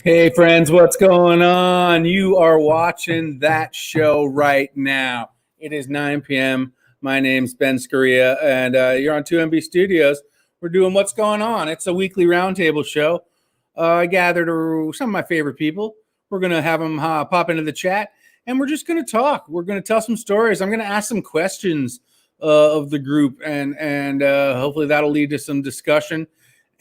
Hey friends, what's going on? You are watching that show right now. It is 9 p.m. My name's Ben Scaria, and you're on 2MB Studios. We're doing What's Going On. It's a weekly roundtable show. I gathered some of my favorite people. We're going to have them pop into the chat, and we're just going to talk. We're going to tell some stories. I'm going to ask some questions of the group, and hopefully that'll lead to some discussion.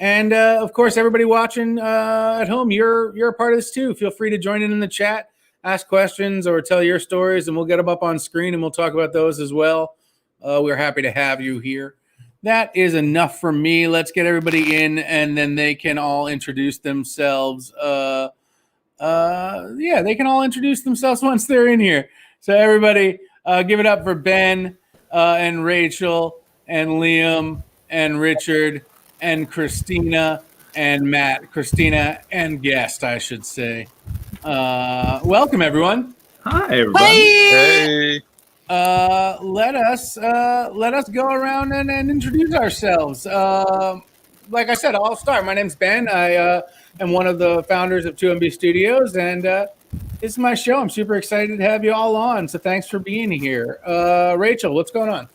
And of course, everybody watching at home, you're a part of this too. Feel free to join in the chat, ask questions, or tell your stories, and we'll get them up on screen and we'll talk about those as well. We're happy to have you here. That is enough for me. Let's get everybody in, and then they can all introduce themselves. They can all introduce themselves once they're in here. So everybody, give it up for Ben and Rachel and Liam and Richard and Christina and Matt. Christina and guest, I should say. Welcome, everyone. Hi, everybody. Hey. Let us go around and introduce ourselves. Like I said, I'll start. My name's Ben. I am one of the founders of 2MB Studios, and this is my show. I'm super excited to have you all on, so thanks for being here. Rachel, what's going on?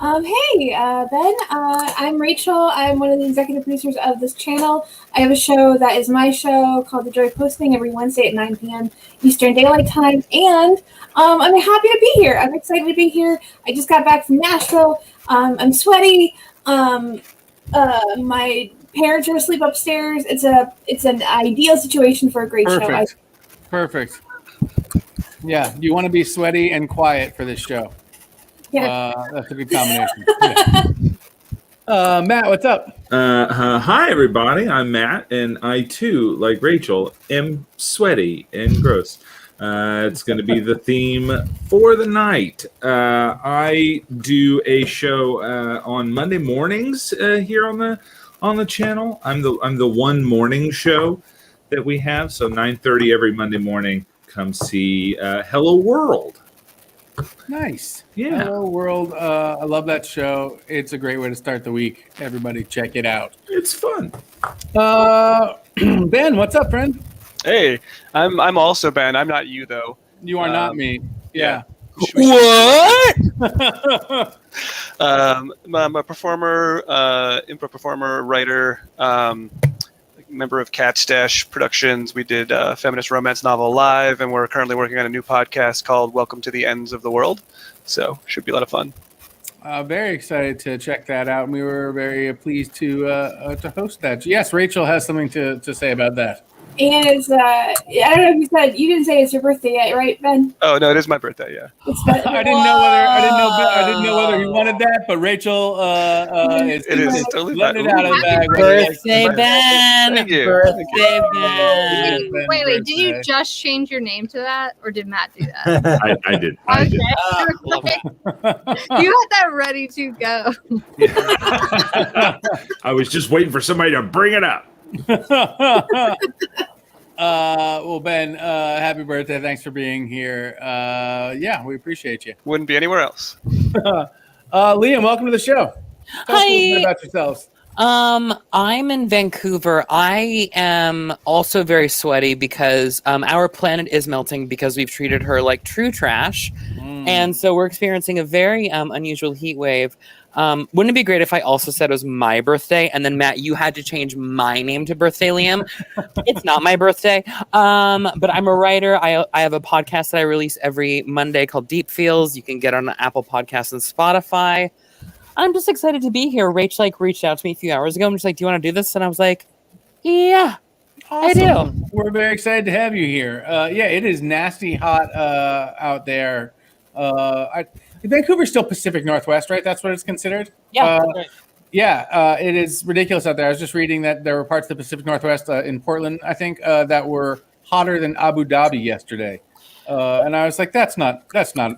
Hey, Ben. I'm Rachel. I'm one of the executive producers of this channel. I have a show that is my show called The Joy of Posting every Wednesday at 9 p.m. Eastern Daylight Time. And I'm happy to be here. I'm excited to be here. I just got back from Nashville. I'm sweaty. My parents are asleep upstairs. It's an ideal situation for a great show. Perfect. Yeah, you want to be sweaty and quiet for this show. Yeah. That's a good combination. Yeah. Matt, what's up? Hi, everybody. I'm Matt, and I, too, like Rachel, am sweaty and gross. It's going to be the theme for the night. I do a show on Monday mornings here on the channel. I'm the one morning show that we have, so 9:30 every Monday morning. Come see Hello World. Nice. Yeah. Hello World. I love that show. It's a great way to start the week. Everybody check it out. It's fun. Ben, what's up, friend? Hey, I'm also Ben. I'm not you though. You are not me. Yeah. What? I'm a performer, improv performer, writer, member of Cat Stash Productions. We did a feminist romance novel live, and we're currently working on a new podcast called Welcome to the Ends of the World. So should be a lot of fun. Very excited to check that out. And we were very pleased to host that. Yes, Rachel has something to say about that. And it's, I don't know if you didn't say it's your birthday yet, right, Ben? Oh no, it is my birthday. Yeah. I didn't know whether he wanted that, but Rachel is totally letting it out of the bag. Birthday, Ben. Thank you. Birthday, Ben. Wait, did you just change your name to that, or did Matt do that? I did. Okay. You had that ready to go. I was just waiting for somebody to bring it up. Well, Ben, happy birthday. Thanks for being here. Yeah, we appreciate you. Wouldn't be anywhere else. Liam, welcome to the show. Tell us a little bit about yourselves. I'm in Vancouver. I am also very sweaty because our planet is melting because we've treated her like true trash. And so we're experiencing a very unusual heat wave. Wouldn't it be great if I also said it was my birthday and then Matt, you had to change my name to Birthday Liam? It's not my birthday. But I'm a writer. I have a podcast that I release every Monday called Deep Feels. You can get on Apple Podcasts and Spotify. I'm just excited to be here. Rach reached out to me a few hours ago. I'm just like, do you want to do this? And I was like, yeah, awesome. I do. We're very excited to have you here. Yeah, it is nasty hot out there. Vancouver's still Pacific Northwest, right? That's what it's considered? Yeah. Right. Yeah, it is ridiculous out there. I was just reading that there were parts of the Pacific Northwest in Portland, I think, that were hotter than Abu Dhabi yesterday. And I was like, that's not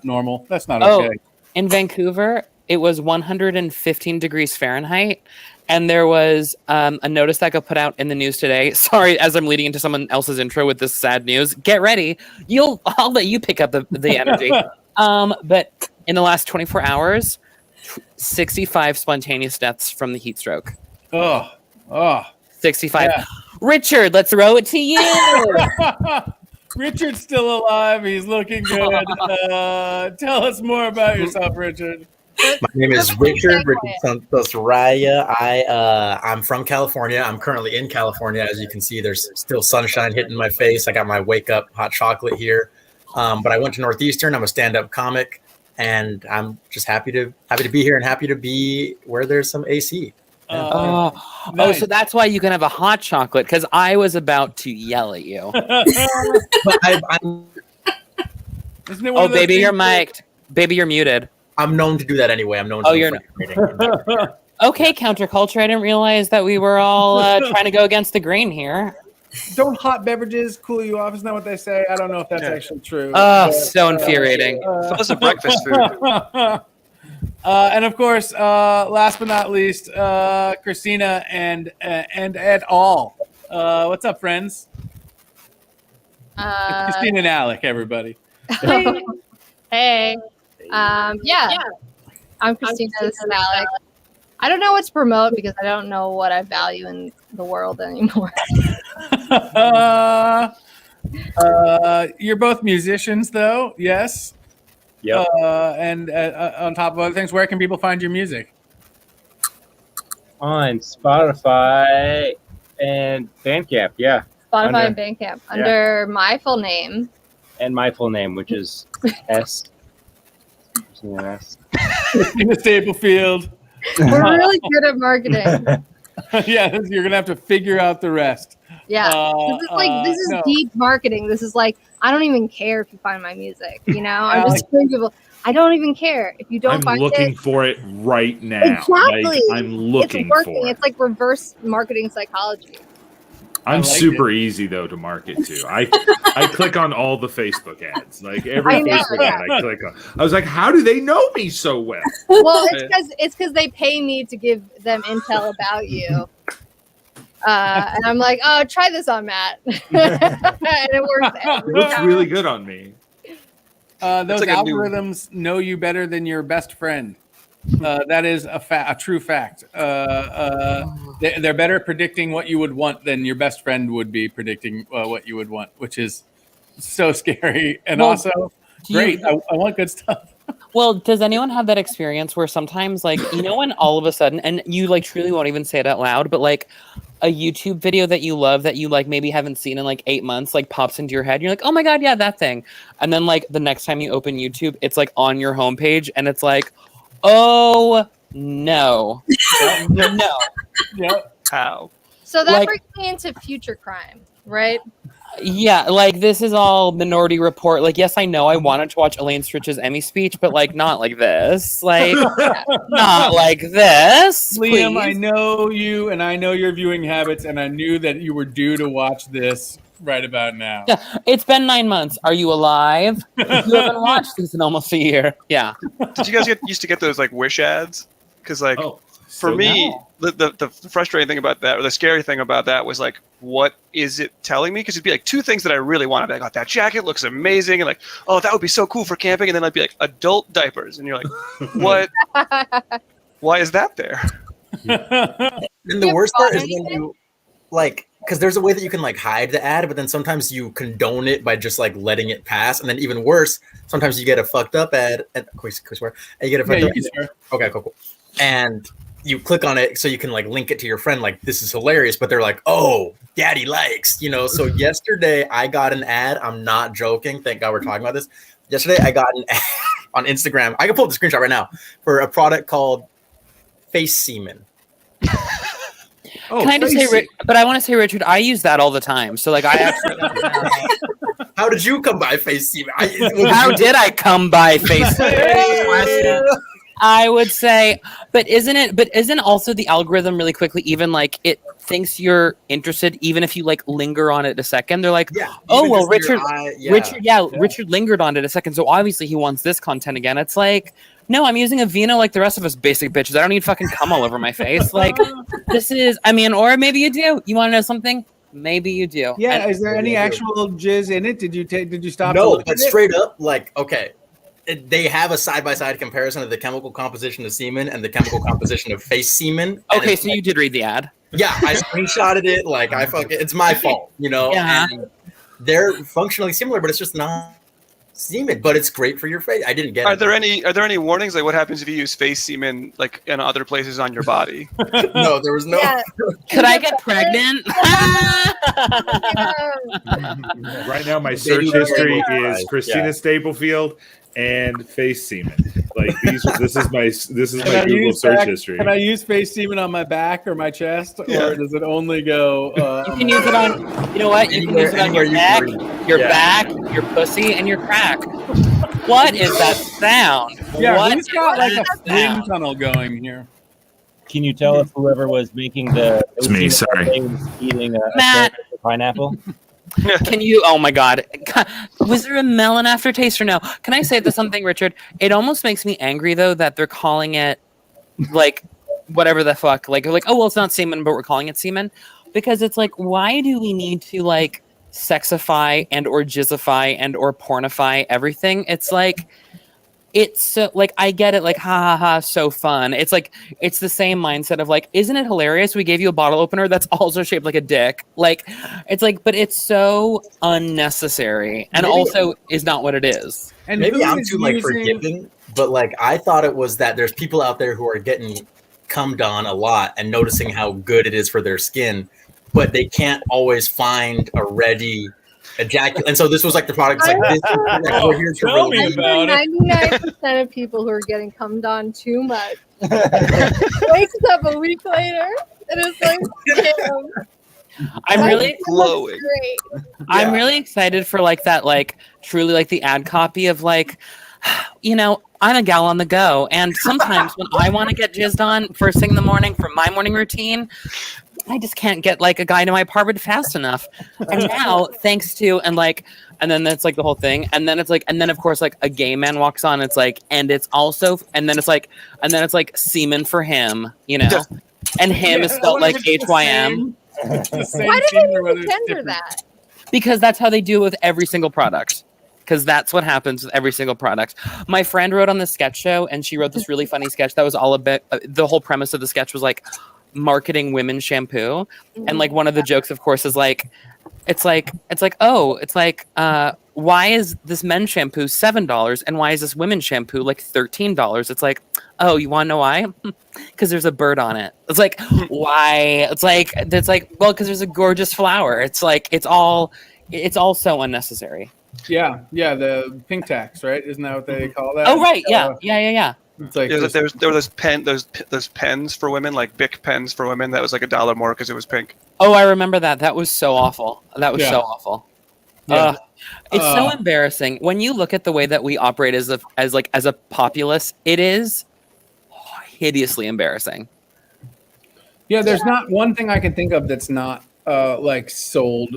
normal. That's not okay. In Vancouver, it was 115 degrees Fahrenheit. And there was a notice that got put out in the news today. Sorry, as I'm leading into someone else's intro with this sad news. Get ready. I'll let you pick up the energy. But in the last 24 hours, 65 spontaneous deaths from the heat stroke. 65. Yeah. Richard, let's throw it to you. Richard's still alive. He's looking good. Tell us more about yourself, Richard. My name is Richard Santos Raya. I'm from California. I'm currently in California. As you can see, there's still sunshine hitting my face. I got my wake up hot chocolate here. But I went to Northeastern. I'm a stand-up comic, and I'm just happy to be here and happy to be where there's some AC. Nice. So that's why you can have a hot chocolate, because I was about to yell at you. But Baby, you're mic'd. Baby, you're muted. I'm known to do that anyway. I'm known to you're not. Okay, counterculture. I didn't realize that we were all trying to go against the grain here. Don't hot beverages cool you off? Isn't that what they say? I don't know if that's actually true. So infuriating. It's a breakfast food. And of course, last but not least, Christina and et al. What's up, friends? It's Christina and Alec, everybody. Hey. Yeah. I'm Christina. This is Alec. I don't know what to promote because I don't know what I value in the world anymore. You're both musicians, though. Yes. Yep. And on top of other things, where can people find your music? On Spotify and Bandcamp, yeah. Spotify and Bandcamp under my full name. And my full name, which is S. Christina Staplefield. We're really good at marketing. Yeah, you're gonna have to figure out the rest. Yeah, this is deep marketing. This is like, I don't even care if you find my music. You know, I'm just telling people, I don't even care if you don't find it. I'm looking for it right now. Exactly. Like, I'm looking it's working. for it. It's like reverse marketing psychology. I'm super easy though to market to. I click on all the Facebook ads. Like every Facebook ad I click on. I was like, how do they know me so well? Well, it's because they pay me to give them intel about you. And I'm like, oh, try this on Matt. And it works. It looks really good on me. Those algorithms know you better than your best friend. That is a true fact. They're better at predicting what you would want than your best friend would be predicting what you would want, which is so scary and also great. I want good stuff. Well, does anyone have that experience where sometimes, like, you know, when all of a sudden, and you like truly won't even say it out loud, but like a YouTube video that you love that you like maybe haven't seen in like 8 months, like pops into your head. And you're like, oh my God, yeah, that thing. And then like the next time you open YouTube, it's like on your homepage and it's like, oh no. No. Yep. How? So that Like- brings me into future crime, right? Yeah, like this is all Minority Report. Like, yes, I know I wanted to watch Elaine Stritch's Emmy speech, but like not like this. Like not like this. Liam, please. I know you and I know your viewing habits, and I knew that you were due to watch this right about now. Yeah, it's been 9 months. Are you alive? You haven't watched this in almost a year. Yeah. Did you guys used to get those like Wish ads? Because like for me, the frustrating thing about that, or the scary thing about that, was like, what is it telling me? Because it'd be like two things that I really want. I'd be like, oh, that jacket looks amazing, and like, oh, that would be so cool for camping. And then I'd be like, adult diapers, and you're like, what? Why is that there? And the worst part is when you like, because there's a way that you can like hide the ad, but then sometimes you condone it by just like letting it pass, and then even worse, sometimes you get a fucked up ad. And can we swear? And you get a fucked up. Okay, cool. And you click on it so you can like link it to your friend, like, this is hilarious, but they're like, oh, daddy likes, you know. So yesterday I got an ad. I'm not joking. Thank God we're talking about this. Yesterday I got an ad on Instagram. I can pull up the screenshot right now for a product called Face Semen. Can I just say, but I want to say, Richard, I use that all the time. So like, I actually don't know. How did you come by Face Semen? How did I come by Face Semen? I would say, but isn't also the algorithm really quickly, even like it thinks you're interested, even if you like linger on it a second, they're like, oh, well, Richard lingered on it a second. So obviously he wants this content again. It's like, no, I'm using a Vino like the rest of us basic bitches. I don't need fucking cum all over my face. Like this is, I mean, or maybe you do. You want to know something? Maybe you do. Yeah. Is there any actual jizz in it? Did you stop? No, but straight up, like, okay. They have a side-by-side comparison of the chemical composition of semen and the chemical composition of face semen. Okay, so you did read the ad. Yeah, I screenshotted it. Like it's my fault, you know. Yeah. And they're functionally similar, but it's just not semen. But it's great for your face. I didn't get Are it. there any warnings? Like, what happens if you use face semen like in other places on your body? No, there was no. Yeah. Could I get pregnant? Right now, my They search do history very well. is Christina Yeah. Staplefield and face semen. Like this is my Can I Google use search back- history. Can I use face semen on my back or my chest, Yeah. or does it only go? You can use it on. You know what? You can use it on your neck, your back, your pussy, and your crack. What is that sound? Yeah, What who's is got like a that wind sound? tunnel going here? Can you tell if whoever was making the It's me, sorry. was eating a Matt. pineapple? Can you? Oh my God! Was there a melon aftertaste or no? Can I say this something, Richard? It almost makes me angry though that they're calling it like whatever the fuck. Like oh well, it's not semen, but we're calling it semen because it's like why do we need to like sexify and or jizzify and or pornify everything? It's like it's so like I get it, like ha ha ha, so fun. It's like it's the same mindset of like, isn't it hilarious? We gave you a bottle opener that's also shaped like a dick. Like it's like, but it's so unnecessary and Maybe- also is not what it is. And Maybe who I'm is too like using- forgiving, but like I thought it was that there's people out there who are getting cummed on a lot and noticing how good it is for their skin, but they can't always find a ready ejaculate. And so this was like the product. It's like this. Like, we're here to Tell me relieve. about it. 99% of people who are getting cummed on too much wakes up a week later and it's like, damn, I'm really glowing. great. I'm really excited for like that, like truly like the ad copy of like, you know, I'm a gal on the go. And sometimes when I want to get jizzed on first thing in the morning for my morning routine, I just can't get like a guy to my apartment fast enough. And now, thanks to, and then that's like the whole thing. And then it's like, and then of course, like a gay man walks on, it's like, and it's also, and then it's like semen for him, you know? And him is spelled like HYM. Why do they even tender that? Because that's how they do it with every single product. Because that's what happens with every single product. My friend wrote on the sketch show, and she wrote this really funny sketch that was all a bit. The whole premise of the sketch was like marketing women's shampoo, and like one of the jokes, of course, is like, why is this men's shampoo $7 and why is this women's shampoo like $13? It's like, oh, you want to know why? Because there's a bird on it. It's like, why? It's like, well, because there's a gorgeous flower. It's like, it's all so unnecessary. Yeah, the pink tax, right? Isn't that what they call that? Oh, right. Yeah. It's like Yeah, this- there were those pens for women, like Bic pens for women. That was like $1 more because it was pink. Oh, I remember that. That was so awful. That was Yeah. so awful. Yeah. It's so embarrassing when you look at the way that we operate as a populace. It is hideously embarrassing. Yeah, there's not one thing I can think of that's not like sold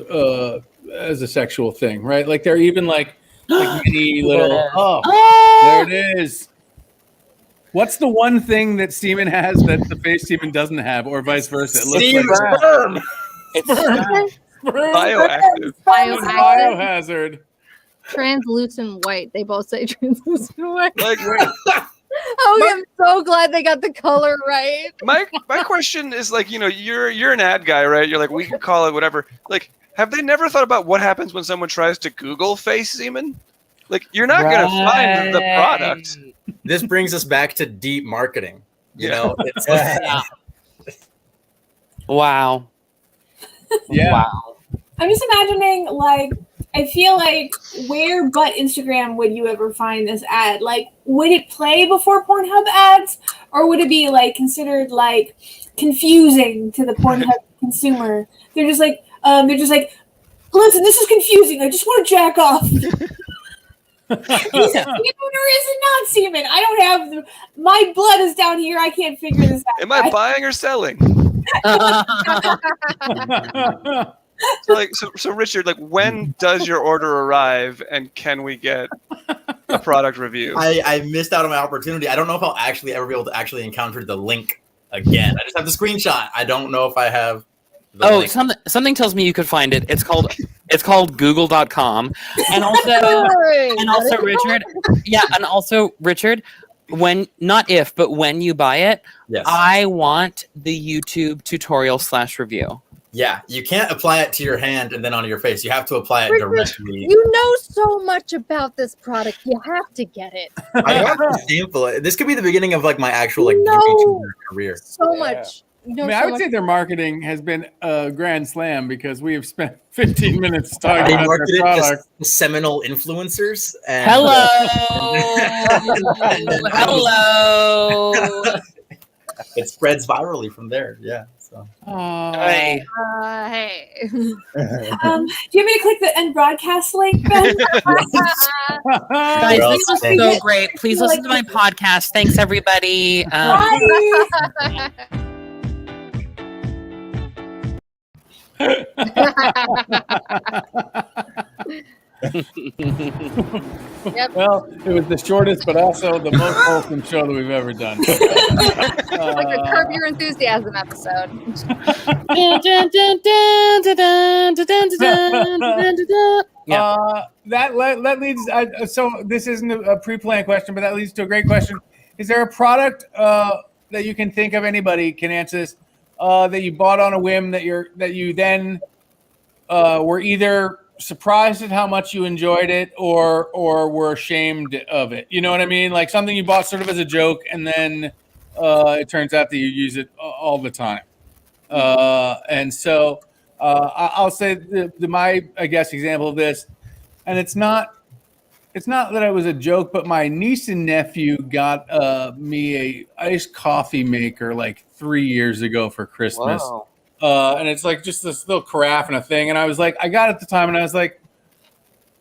as a sexual thing, right? Like they're even like mini little. There it is. What's the one thing that semen has that the face semen doesn't have, or vice versa? It looks like Sperm. It's Bioactive. biohazard. Translucent white. They both say translucent white. Like Oh, I'm so glad they got the color right. my question is like, you know, you're an ad guy, right? You're like, we can call it whatever. Like, have they never thought about what happens when someone tries to Google face semen? Like, you're not going to find the product. This brings us back to deep marketing. You Yeah. know, it's Yeah. Wow. Yeah. Wow. I'm just imagining, like, I feel like where but Instagram would you ever find this ad? Like, would it play before Pornhub ads, or would it be like considered like confusing to the Pornhub consumer? They're just like, listen, this is confusing. I just want to jack off. Is it semen or is it not semen? I don't have my blood is down here. I can't figure this out. Am I buying or selling? So Richard, like, when does your order arrive, and can we get a product review? I missed out on my opportunity. I don't know if I'll actually ever be able to actually encounter the link again. I just have the screenshot. I don't know if I have the link. something tells me you could find it. It's called google.com. And also Richard, when you buy it, Yes. I want the YouTube tutorial / review. Yeah, you can't apply it to your hand and then onto your face. You have to apply it Richard, directly. You know so much about this product. You have to get it. I have to sample it. This could be the beginning of like my actual like No. YouTuber career. So much. You know I mean, so I would much. say their marketing has been a grand slam because we have spent 15 minutes talking They about marketed their it product. as seminal influencers. And, Hello. and Hello. it spreads virally from there. Yeah. So Hey. Hey. Do you want me to click the end broadcast link, Ben? Guys, Well, this was thank so you. great. Please listen to my podcast. Thanks, everybody. Bye. Yep. Well, it was the shortest, but also the most wholesome show that we've ever done. Like a Curb Your Enthusiasm episode. Yeah. That leads. So this isn't a pre-planned question, but that leads to a great question. Is there a product that you can think of, anybody can answer this, that you bought on a whim that you then were either surprised at how much you enjoyed it or were ashamed of it? You know what I mean? Like something you bought sort of as a joke, and then it turns out that you use it all the time. And so I'll say my example of this, and it's not that it was a joke, but my niece and nephew got me a iced coffee maker like 3 years ago for Christmas. Whoa. And it's like just this little carafe and a thing. And I was like, I got it at the time, and I was like,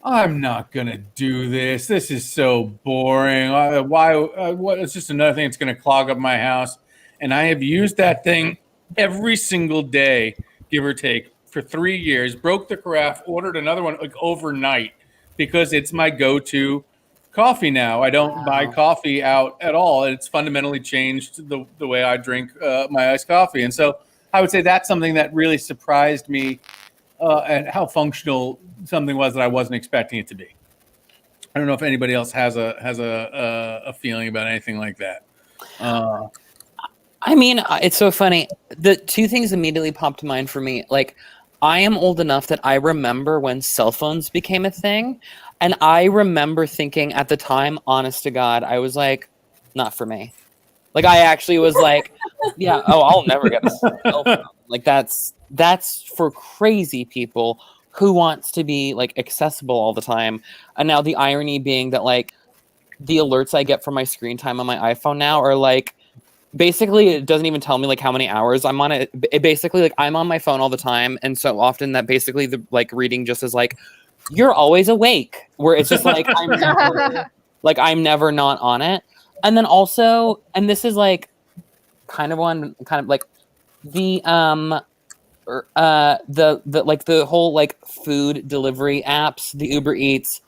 I'm not gonna do this. This is so boring. Why? What? It's just another thing that's gonna clog up my house. And I have used that thing every single day, give or take, for 3 years. Broke the carafe, ordered another one like overnight because it's my go-to coffee now. I don't buy coffee out at all. It's fundamentally changed the way I drink my iced coffee. And so I would say that's something that really surprised me at how functional something was that I wasn't expecting it to be. I don't know if anybody else has a feeling about anything like that. I mean, it's so funny. The two things immediately popped to mind for me. Like, I am old enough that I remember when cell phones became a thing. And I remember thinking at the time, honest to God, I was like, not for me. Like, I actually was like, yeah, I'll never get a cell phone. Like, that's for crazy people who wants to be, like, accessible all the time. And now the irony being that, like, the alerts I get from my screen time on my iPhone now are, like, basically it doesn't even tell me, like, how many hours I'm on it. It basically, like, I'm on my phone all the time. And so often that basically the, like, reading just is, like, you're always awake. Where it's just, like, I'm never not on it. And then also, and this is like kind of like the like the whole like food delivery apps, the Uber Eats,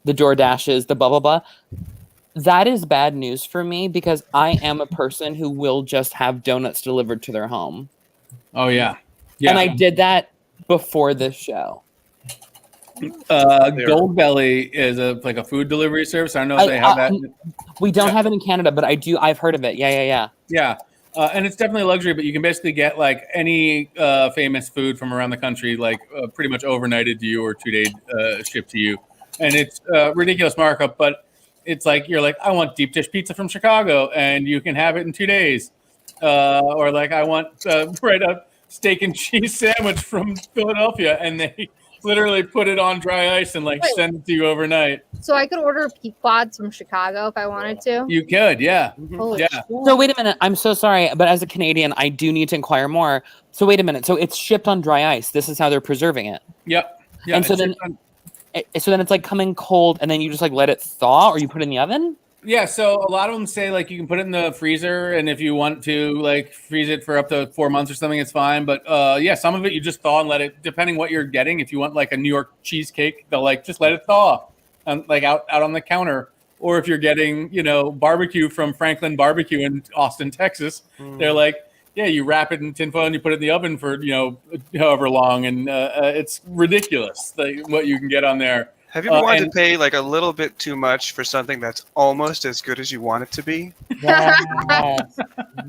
the DoorDashes, the blah blah blah. That is bad news for me because I am a person who will just have donuts delivered to their home. Oh yeah. Yeah. And I did that before this show. Goldbelly is like a food delivery service. I don't know if they have that. We don't have it in Canada, but I've heard of it. Yeah. Yeah. And it's definitely a luxury, but you can basically get like any famous food from around the country, like pretty much overnighted to you or 2 day shipped to you. And it's ridiculous markup, but it's like, you're like, I want deep dish pizza from Chicago and you can have it in 2 days. Or like, I want right up steak and cheese sandwich from Philadelphia, and they literally put it on dry ice and like send it to you overnight. So I could order Pequods from Chicago if I wanted to. You could, yeah. Holy Yeah. shit. So wait a minute. I'm so sorry, but as a Canadian, I do need to inquire more. So wait a minute. So it's shipped on dry ice. This is how they're preserving it. Yep. Yeah. And so then it's like coming cold, and then you just like let it thaw, or you put it in the oven. Yeah, so a lot of them say like you can put it in the freezer, and if you want to like freeze it for up to 4 months or something, it's fine. But yeah, some of it you just thaw and let it, depending what you're getting. If you want like a New York cheesecake, they'll like just let it thaw, like out on the counter. Or if you're getting, barbecue from Franklin Barbecue in Austin, Texas, they're like, yeah, you wrap it in tinfoil and you put it in the oven for however long, and it's ridiculous what you can get on there. Have you ever wanted to and- pay like a little bit too much for something that's almost as good as you want it to be? Yes.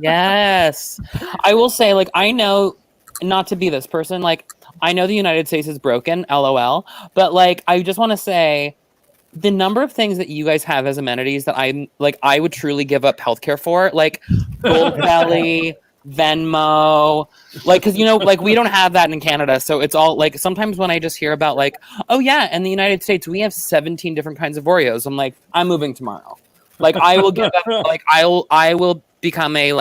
Yes. I will say, like, I know, not to be this person, like, I know the United States is broken, LOL, but like, I just want to say the number of things that you guys have as amenities that I'm like, I would truly give up healthcare for, like Gold Belly, Venmo, like, because like we don't have that in Canada, so it's all like sometimes when I just hear about like, oh yeah, in the United States we have 17 different kinds of Oreos, I'm like, I'm moving tomorrow. Like I will give up, like I will become a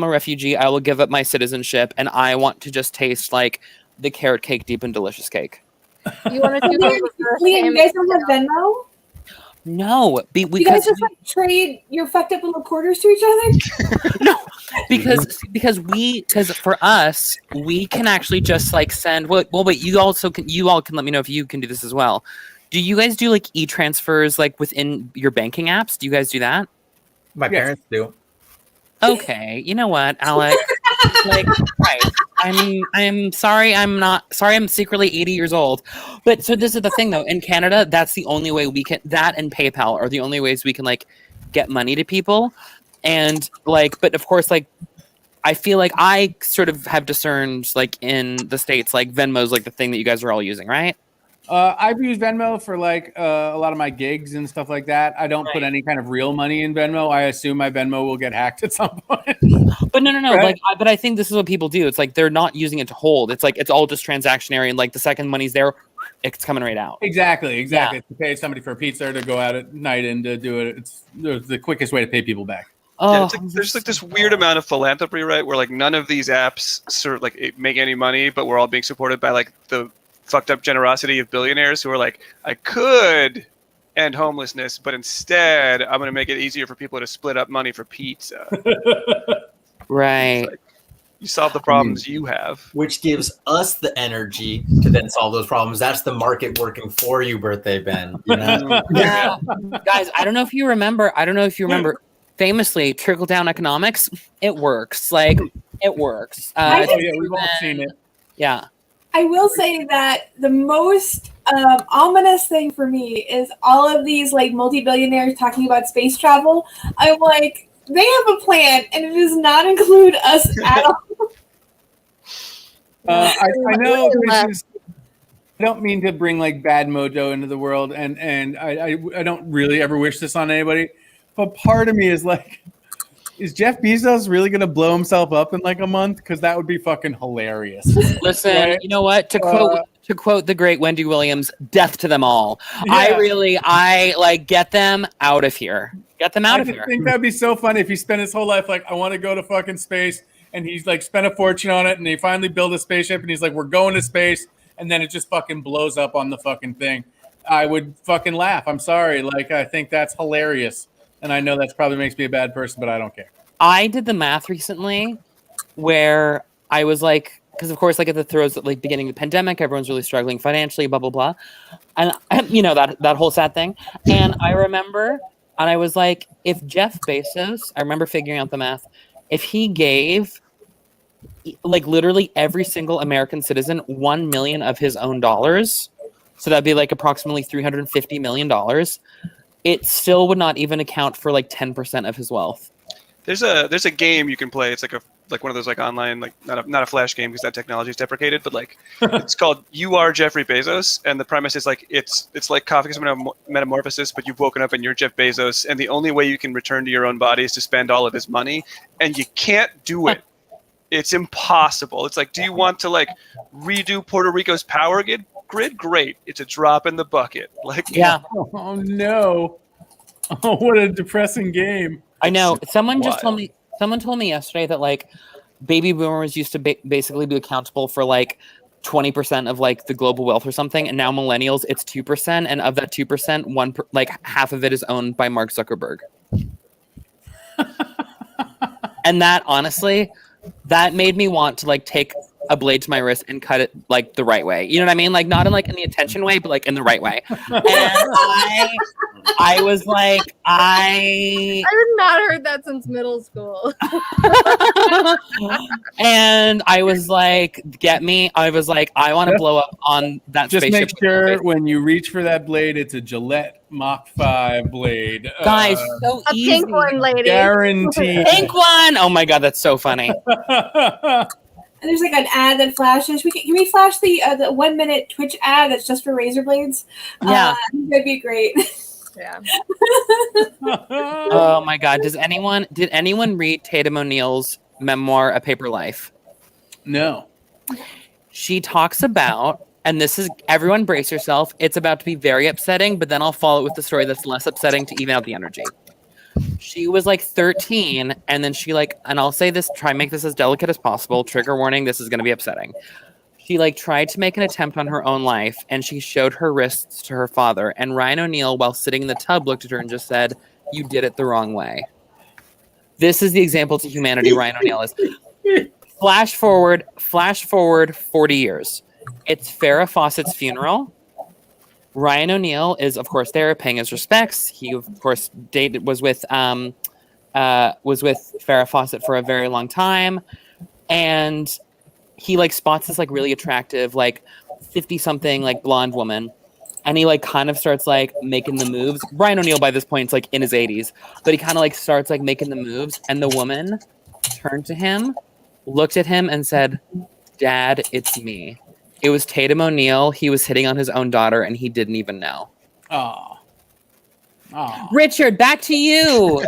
refugee. I will give up my citizenship, and I want to just taste like the carrot cake deep and delicious cake. You want to do Liam, you guys don't have Venmo? No, You guys just like trade your fucked up little quarters to each other? no, because for us, we can actually just like send. Well, wait. You all can let me know if you can do this as well. Do you guys do like e-transfers like within your banking apps? Do you guys do that? My parents do. Okay, you know what, Alec? Like, right. I'm sorry. I'm secretly 80 years old. But so this is the thing though. In Canada, that's the only way we can. That and PayPal are the only ways we can like get money to people. And like, but of course, like, I feel like I sort of have discerned like in the States, like Venmo's like the thing that you guys are all using, right? I've used Venmo for like a lot of my gigs and stuff like that. I don't put any kind of real money in Venmo. I assume my Venmo will get hacked at some point. But no. Right? But I think this is what people do. It's like they're not using it to hold. It's like it's all just transactionary, and like the second money's there, it's coming right out. Exactly. Yeah. To pay somebody for a pizza or to go out at night and to do it, it's the quickest way to pay people back. Yeah, it's like, there's like this weird amount of philanthropy, right? Where like none of these apps sort of like make any money, but we're all being supported by like the fucked up generosity of billionaires who are like, I could end homelessness, but instead I'm going to make it easier for people to split up money for pizza. Right. Like, you solve the problems you have. Which gives us the energy to then solve those problems. That's the market working for you, birthday Ben. You know? Yeah. Guys, I don't know if you remember. Famously, trickle down economics. It works. Like it works. Yeah, we've all seen it. Yeah. I will say that the most ominous thing for me is all of these like multi-billionaires talking about space travel. I'm like, they have a plan, and it does not include us at all. I know this is. I don't mean to bring like bad mojo into the world, and I don't really ever wish this on anybody, but part of me is like, is Jeff Bezos really going to blow himself up in like a month? Because that would be fucking hilarious. Listen, Right? you know what? To quote the great Wendy Williams, "Death to them all." Yeah. I like get them out of here. Get them out of here. I think that'd be so funny if he spent his whole life like, I want to go to fucking space, and he's like spent a fortune on it, and he finally built a spaceship, and he's like, we're going to space, and then it just fucking blows up on the fucking thing. I would fucking laugh. I'm sorry. Like, I think that's hilarious. And I know that probably makes me a bad person, but I don't care. I did the math recently where I was like, because of course, like at the throes of like beginning of the pandemic, everyone's really struggling financially, blah, blah, blah. And you know, that whole sad thing. And I remember, and I was like, if Jeff Bezos, I remember figuring out the math, if he gave like literally every single American citizen 1 million of his own dollars, so that'd be like approximately $350 million, it still would not even account for like 10% of his wealth. There's a game you can play. It's like one of those like online, like not a flash game because that technology is deprecated, but like it's called You Are Jeffrey Bezos, and the premise is like it's like Kafka's Metamorphosis, but you've woken up and you're Jeff Bezos, and the only way you can return to your own body is to spend all of his money, and you can't do it. It's impossible. It's like, do you want to like redo Puerto Rico's power grid? Great. It's a drop in the bucket. Like, yeah. Oh no. Oh, what a depressing game. I know. Someone wild. told me yesterday that like baby boomers used to basically be accountable for like 20% of like the global wealth or something, and now millennials it's 2%, and of that 2%, like half of it is owned by Mark Zuckerberg. And that honestly, that made me want to like take a blade to my wrist and cut it like the right way. You know what I mean? Like not in like in the attention way, but like in the right way. And I was like, I have not heard that since middle school. and I was like, get me. I was like, I want to blow up on that Just spaceship. make sure when you reach for that blade, it's a Gillette Mach 5 blade. Guys, so A easy. pink one, lady. Guaranteed. Pink one. Oh my god, that's so funny. And there's like an ad that flashes. Can we flash the 1 minute Twitch ad that's just for razor blades? Yeah. That'd be great. Yeah. Oh my god, did anyone read Tatum O'Neal's memoir, A Paper Life? No. She talks about, and this is, everyone brace yourself, it's about to be very upsetting, but then I'll follow it with the story that's less upsetting to even out the energy. She was like 13, and then she like, and I'll say this, try and make this as delicate as possible, trigger warning, this is going to be upsetting. She like tried to make an attempt on her own life, and she showed her wrists to her father, and Ryan O'Neal, while sitting in the tub, looked at her and just said, "You did it the wrong way." This is the example to humanity Ryan O'Neal is. Flash forward 40 years. It's Farrah Fawcett's funeral. Ryan O'Neal is, of course, there paying his respects. He, of course, was with Farrah Fawcett for a very long time, and he like spots this like really attractive like 50-something like blonde woman, and he like kind of starts like making the moves. Ryan O'Neal by this point is like in his 80s, but he kind of like starts like making the moves, and the woman turned to him, looked at him, and said, "Dad, it's me." It was Tatum O'Neal. He was hitting on his own daughter, and he didn't even know. Oh. Oh. Richard, back to you.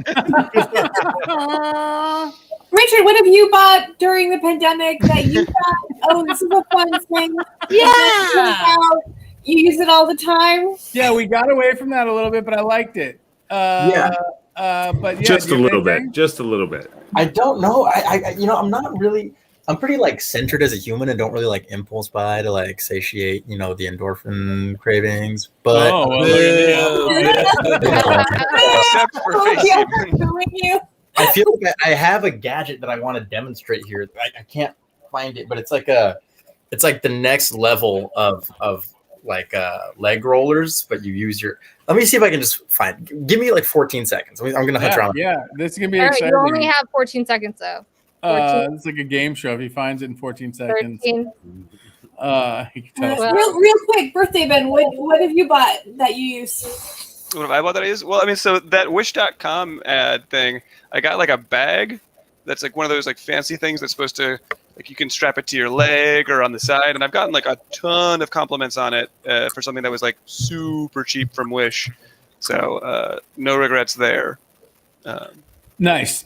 Richard, what have you bought during the pandemic that you thought, oh, this is a fun thing? Yeah. You use it all the time? Yeah, we got away from that a little bit, but I liked it. But yeah, Just do a you little have bit. anything? Just a little bit. I don't know. I'm not really. I'm pretty like centered as a human and don't really like impulse buy to like satiate, the endorphin cravings. But Oh, well, look at Except for Oh, face yeah, saving. doing you. I feel like I have a gadget that I want to demonstrate here. I can't find it, but it's like the next level of like leg rollers, but you use your. Let me see if I can just find. Give me like 14 seconds. I'm gonna hunt around. Yeah, this is gonna be All right, exciting. you only have 14 seconds though. 14. It's like a game show. If he finds it in 14 seconds, 13. he can tell us. Well- Real quick, birthday Ben, what have you bought that you use? What have I bought that is? Well, I mean, so that Wish.com ad thing, I got like a bag that's like one of those like fancy things that's supposed to, like you can strap it to your leg or on the side. And I've gotten like a ton of compliments on it for something that was like super cheap from Wish. So no regrets there. Nice.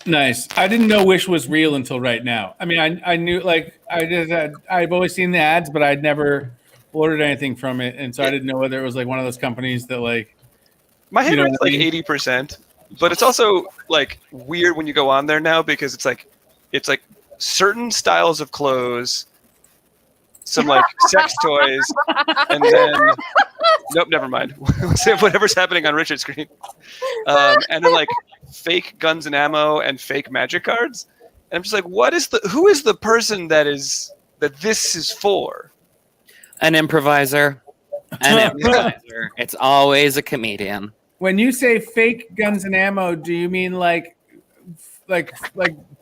I didn't know Wish was real until right now. I mean, I knew like I've always seen the ads, but I'd never ordered anything from it, and so I didn't know whether it was like one of those companies that like. My hit You know rate's what I like mean? 80%, but it's also like weird when you go on there now because it's like certain styles of clothes, some like sex toys, and then nope, never mind. Whatever's happening on Richard's screen, and then like fake guns and ammo and fake magic cards. And I'm just like, who is the person that this is for? An improviser. It's always a comedian. When you say fake guns and ammo, do you mean like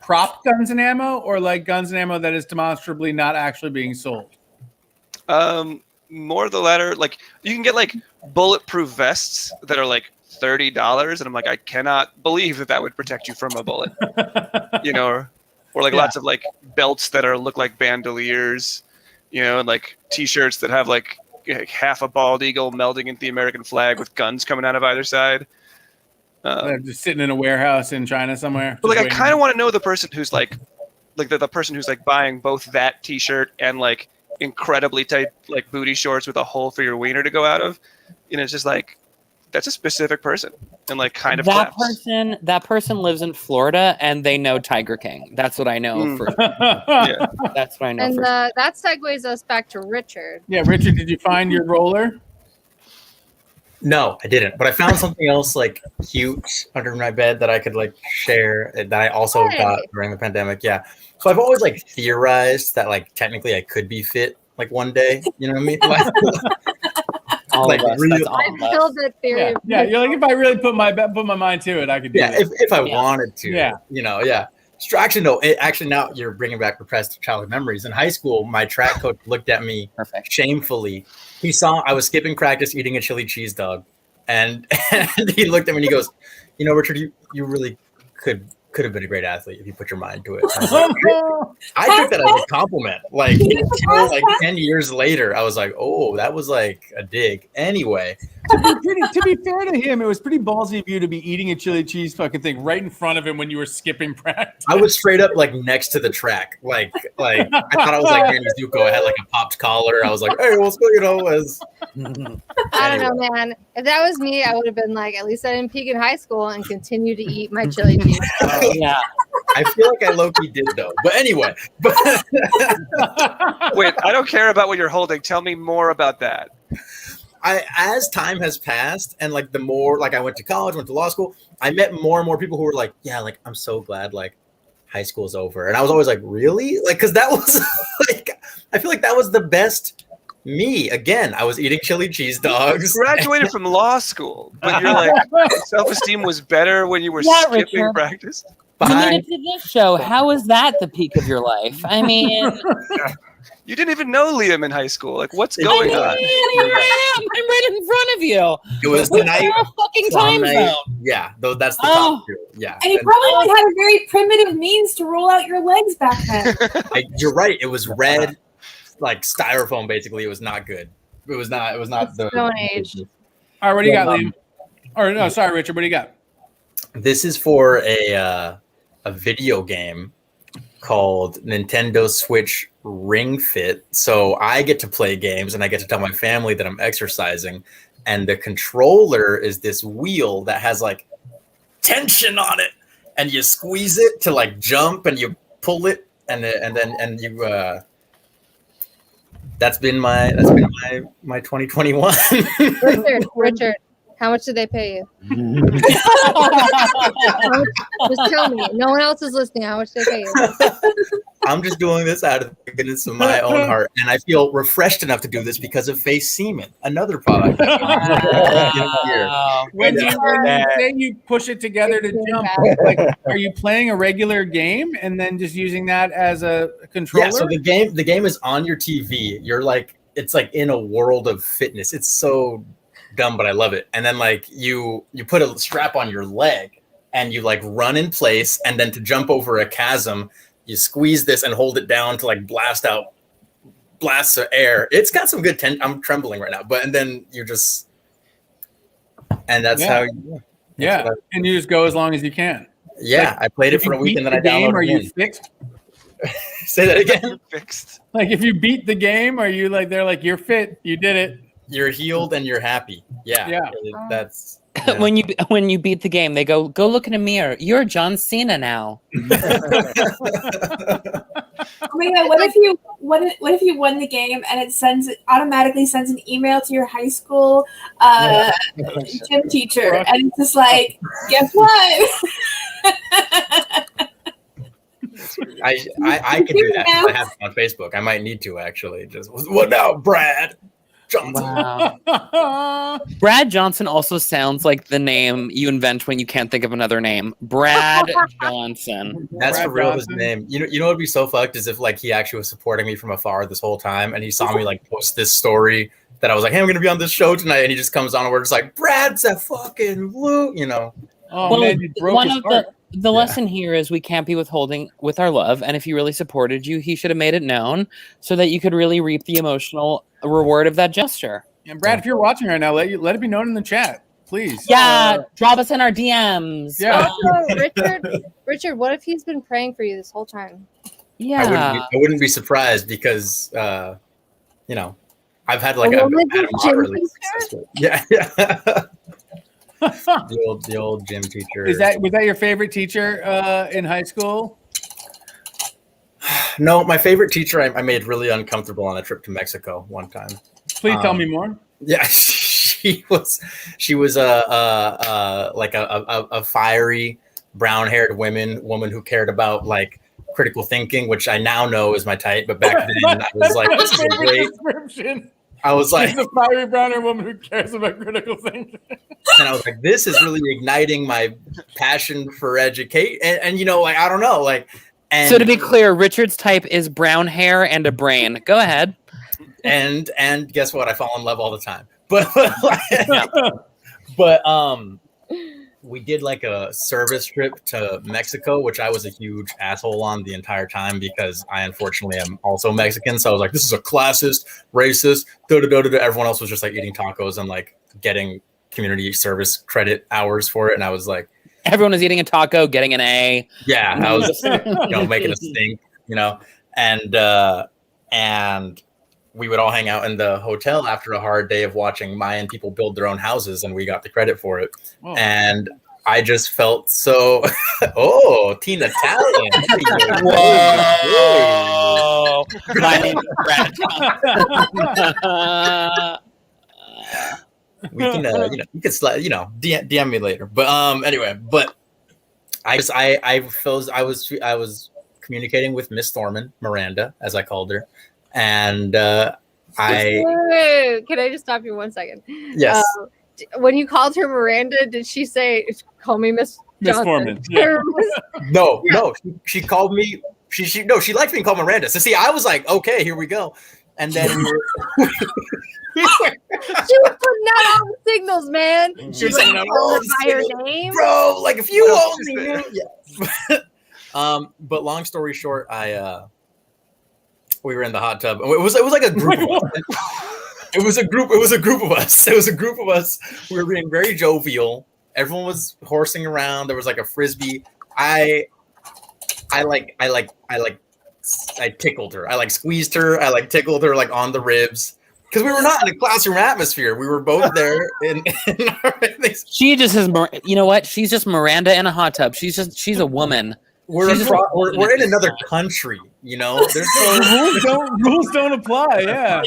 prop guns and ammo, or like guns and ammo that is demonstrably not actually being sold? More the latter. Like you can get like bulletproof vests that are like $30, and I'm like, I cannot believe that would protect you from a bullet. Or like lots of like belts that look like bandoliers, and like T-shirts that have like half a bald eagle melding into the American flag with guns coming out of either side. They're just sitting in a warehouse in China somewhere. But like, just I waiting. kind of want to know the person who's like the person who's like buying both that T-shirt and like incredibly tight like booty shorts with a hole for your wiener to go out of. It's just like that's a specific person and like kind of that claps. person lives in Florida and they know Tiger King. That's what I know for. Yeah. That's what I know. And for that segues us back to Richard. Yeah, Richard, did you find your roller? No, I didn't. But I found something else like cute under my bed that I could like share that I also Hey. got during the pandemic. Yeah. So I've always like theorized that like technically I could be fit like one day. You know what I mean? Like, All like of us. real- That's all I've of us. killed that theory. Yeah, you're like, if I really put my mind to it, I could do yeah, it. if I Yeah. wanted to. Yeah. You know, yeah. Actually, no. Actually, now you're bringing back repressed childhood memories. In high school, my track coach looked at me Perfect. shamefully. He saw I was skipping practice eating a chili cheese dog, and he looked at me and he goes, "You know, Richard, you really could have been a great athlete if you put your mind to it." I was like, I took that as a compliment. Like, until, like 10 years later, I was like, "Oh, that was like a dig." Anyway, to be fair to him, it was pretty ballsy of you to be eating a chili cheese fucking thing right in front of him when you were skipping practice. I was straight up like next to the track. Like I thought I was like Danny Zuko. I had like a popped collar. I was like, "Hey, what's going on?" I don't know, man. If that was me, I would have been like, at least I didn't peak in high school and continue to eat my chili cheese. Yeah. I feel like I low-key did though. But anyway, Wait, I don't care about what you're holding. Tell me more about that. as time has passed and like the more like I went to college, went to law school, I met more and more people who were like, yeah, like I'm so glad like high school's over. And I was always like, really? Like, because that was like, I feel like that was the best me. Again, I was eating chili cheese dogs. You graduated from law school, but you're like, self-esteem was better when you were Yeah, skipping Richard. practice. You Fine. made it to this show. How is that the peak of your life? I mean, You didn't even know Liam in high school. Like, what's I going mean, on? here I am. I'm right in front of you. It was We the night. share a fucking prom time night. zone. Yeah, though that's the Oh. top two. Yeah. And you And probably had a very primitive means to roll out your legs back then. you're right. It was red, like styrofoam. Basically, it was not good. It was not. It was not the Stone Age. All right, what do you got, Um, Liam? Or no, sorry, Richard. What do you got? This is for a video game called Nintendo Switch Ring Fit. So I get to play games and I get to tell my family that I'm exercising. And the controller is this wheel that has like tension on it, and you squeeze it to like jump, and you pull it, and you. That's been my 2021. Richard, how much did they pay you? Just tell me. No one else is listening. How much did they pay you? I'm just doing this out of the goodness of my own heart, and I feel refreshed enough to do this because of Face Semen, another product. Wow. When you say you push it together to jump, like, are you playing a regular game and then just using that as a controller? Yeah, so the game is on your TV. You're like, it's like in a world of fitness. It's so dumb, but I love it. And then like you put a strap on your leg and you like run in place, and then to jump over a chasm, you squeeze this and hold it down to like blast out blasts of air. It's got some good tension. I'm trembling right now, but and then you just, and that's Yeah. how you, yeah, what and you just go as long as you can. yeah, I played it If for you a week beat and then I the game, are downloaded you it. fixed? Say that again. Fixed. Like, if you beat the game, are you like, they're like, you're fit, you did it? You're healed and you're happy. Yeah. Yeah. That's yeah. When you beat the game, they go look in a mirror. You're John Cena now. Oh my god! What if you won the game and it automatically sends an email to your high school gym teacher, and it's just like, guess what? I can do that. I have it on Facebook. I might need to actually. Just what now, Brad Johnson? Wow. Brad Johnson also sounds like the name you invent when you can't think of another name. Brad Johnson. That's Brad for real his Johnson. name. You know what'd be so fucked is if like he actually was supporting me from afar this whole time, and he saw me like post this story that I was like, hey, I'm gonna be on this show tonight, and he just comes on and we're just like, Brad's a fucking Lou, you know. Oh Well, man, you broke one his of heart. the lesson here is we can't be withholding with our love, and if he really supported you, he should have made it known so that you could really reap the emotional reward of that gesture. And Brad, if you're watching right now, let it be known in the chat, please. Yeah, drop us in our DMs. Yeah. Also, Richard, what if he's been praying for you this whole time? Yeah. I wouldn't be surprised because you know, I've had like woman I've had a with gym moderately teacher? successful. Yeah. the old gym teacher. Was that your favorite teacher in high school? No, my favorite teacher I made really uncomfortable on a trip to Mexico one time. Please tell me more. Yeah, she was like a fiery brown-haired woman who cared about like critical thinking, which I now know is my type. But back then, I was like, this is great. Description. I was like, She's a fiery browner woman who cares about critical thinking. and I was like, this is really igniting my passion for educate. And you know, like, I don't know, like, and So to be clear, Richard's type is brown hair and a brain. Go ahead. and guess what? I fall in love all the time. But we did like a service trip to Mexico, which I was a huge asshole on the entire time because I unfortunately am also Mexican. So I was like, this is a classist, racist, everyone else was just like eating tacos and like getting community service credit hours for it. And I was like, Everyone was eating a taco, getting an A. yeah, I was, making a stink, and we would all hang out in the hotel after a hard day of watching Mayan people build their own houses, and we got the credit for it. Oh. And I just felt so, Teen Italian. Whoa. My name is Brad. We can, you can slide, DM me later. But anyway, but I was communicating with Miss Thorman, Miranda, as I called her, and Wait, can I just stop you 1 second? Yes. When you called her Miranda, did she say, "Call me Miss Johnson"? Foreman. Yeah. No, she called me. She liked being called Miranda. So see, I was like, okay, here we go. And then She was putting out all the signals, man. She was like, by her name, bro, like if you only knew. Yeah. But long story short, we were in the hot tub. It was like a group of us. It was a group of us. We were being very jovial. Everyone was horsing around. There was like a frisbee. I tickled her. I like squeezed her. I like tickled her like on the ribs. Because we were not in a classroom atmosphere. We were both there in our She just is, you know what? She's just Miranda in a hot tub. She's a woman. We're in another country, There's rules don't apply. Yeah.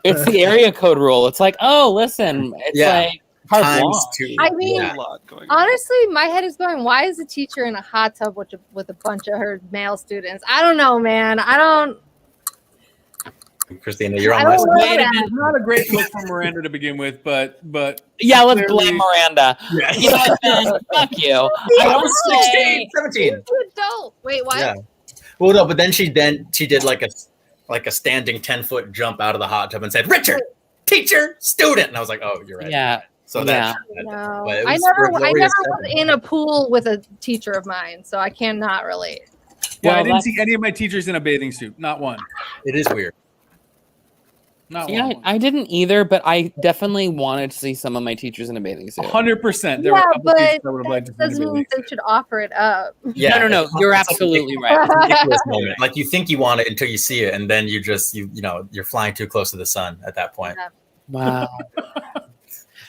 It's the area code rule. It's like, oh, listen, it's like times two. I mean, A lot going on. honestly, my head is going, why is a teacher in a hot tub with a bunch of her male students? I don't know, man. Christina, you're on I my don't side. know Wait a that. minute, not a great look for Miranda to begin with, but yeah, let's clearly- blame Miranda. Yeah. You know what, Ben? Fuck you. I was 16, 17. You adult. Wait, what? Yeah. Well, no, but then she did like a standing 10-foot jump out of the hot tub and said, "Richard, teacher, student," and I was like, "Oh, you're right." Yeah. So Yeah. No, but it I was never for a glorious was setting. in a pool with a teacher of mine, so I cannot relate. Yeah, I Well, didn't that's- see any of my teachers in a bathing suit. Not one. It is weird. Not Yeah, one. I didn't either, but I definitely wanted to see some of my teachers in a bathing suit. 100%. There were a Yeah, couple but teachers that would have liked to see Doesn't me mean they should offer it up. Yeah. No. You're absolutely right. It's a ridiculous moment. Like you think you want it until you see it, and then you're flying too close to the sun at that point. Wow.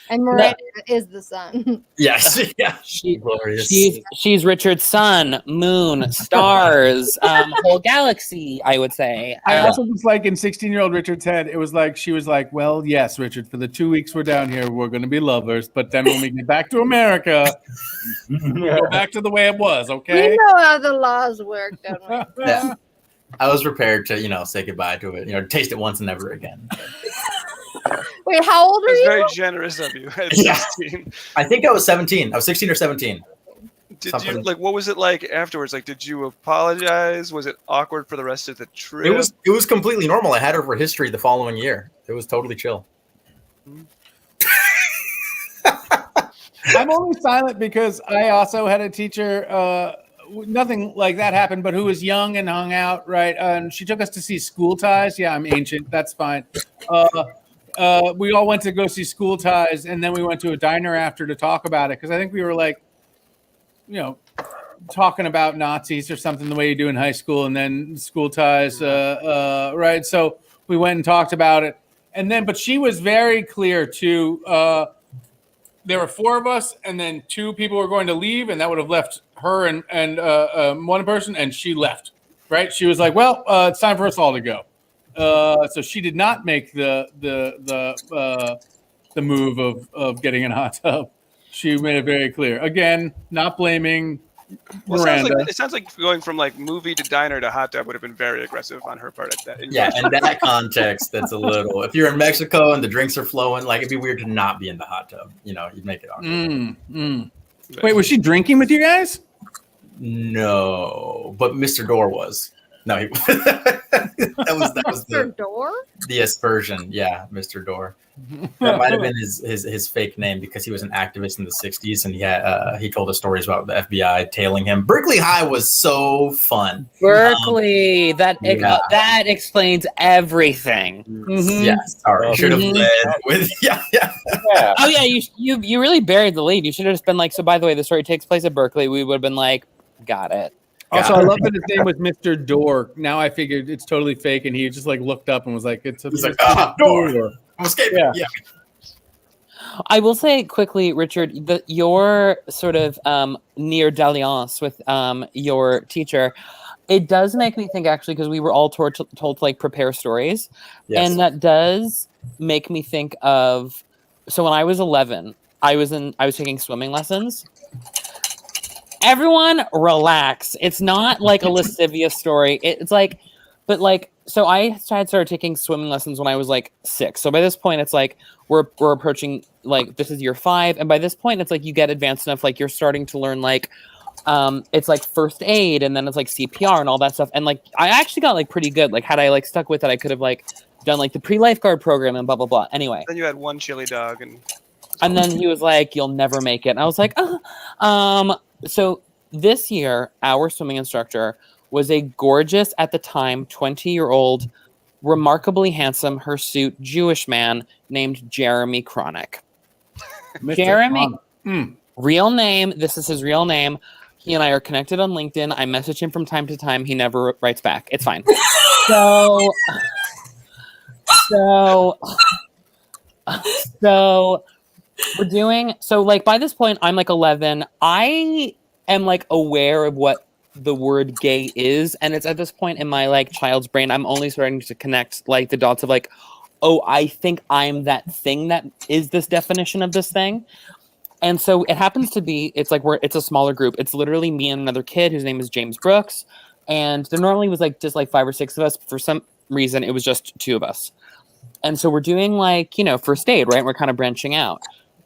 And Miranda is the sun. Yes. Yeah. She- Glorious. She's Richard's sun, moon, stars, whole galaxy, I would say. I also just like in 16-year-old Richard's head, it was like she was like, "Well, yes, Richard, for the 2 weeks we're down here, we're going to be lovers, but then when we get back to America, we'll go back to the way it was, okay?" We know how the laws work, don't we? Yeah. I was prepared to, say goodbye to it. Taste it once and never again. Wait, how old are It's you? very generous of you at Yeah. 16. I think I was 17. I was 16 or 17. Did Something. you what was it like afterwards? Like, did you apologize? Was it awkward for the rest of the trip? It was completely normal. I had her for history the following year. It was totally chill. I'm only silent because I also had a teacher, nothing like that happened, but who was young and hung out, right? And she took us to see School Ties. Yeah, I'm ancient. That's fine. We all went to go see School Ties, and then we went to a diner after to talk about it because I think we were like, talking about Nazis or something the way you do in high school, and then School Ties, right? So we went and talked about it, and then, but she was very clear too. There were 4 of us, and then 2 people were going to leave, and that would have left her and one person, and she left. Right? She was like, "Well, it's time for us all to go." So she did not make the move of getting in a hot tub. She made it very clear. Again, not blaming Well, Miranda. it sounds like going from like movie to diner to hot tub would have been very aggressive on her part. At that. Yeah, in that context, that's a little. If you're in Mexico and the drinks are flowing, like it'd be weird to not be in the hot tub. You know, you'd make it awkward. Wait, was she drinking with you guys? No, but Mr. Door was. No, he, that was Mr. Door? the aspersion. Yeah, Mr. Door. That might have been his fake name because he was an activist in the '60s, and he told us stories about the FBI tailing him. Berkeley High was so fun. Berkeley, yeah. that explains everything. Yeah, sorry, should have led with yeah. Oh yeah, you really buried the lead. You should have just been like, so by the way, the story takes place at Berkeley. We would have been like, got it. Also, I love that his name was Mr. Door. Now I figured it's totally fake, and he just like looked up and was like, "It's a He's like, Door. I'm escaping. Yeah. I will say quickly, Richard, that your sort of near dalliance with your teacher, it does make me think actually because we were all told to like prepare stories, and that does make me think of. So when I was 11, I was taking swimming lessons. Everyone relax. It's not like a lascivious story. It's like, but like, so I had started taking swimming lessons when I was like 6. So by this point, it's like we're approaching like this is year 5, and by this point, it's like you get advanced enough, like you're starting to learn like, it's like first aid, and then it's like CPR and all that stuff. And like I actually got like pretty good. Like had I like stuck with it, I could have like done like the pre-lifeguard program and blah blah blah. Anyway, Then you had one chili dog and then he was like, "You'll never make it." And I was like, So this year, our swimming instructor was a gorgeous, at the time, 20-year-old, remarkably handsome, hirsute Jewish man named Jeremy Cronick. Jeremy, real name. This is his real name. He and I are connected on LinkedIn. I message him from time to time. He never writes back. It's fine. So we're doing so like by this point I'm like 11. I am like aware of what the word gay is, and it's at this point in my like child's brain I'm only starting to connect like the dots of like, oh, I think I'm that thing that is this definition of this thing. And so it happens to be it's a smaller group. It's literally me and another kid whose name is James Brooks, and there normally was like just like 5 or 6 of us. For some reason it was just 2 of us. And so we're doing like, first aid, right? We're kind of branching out.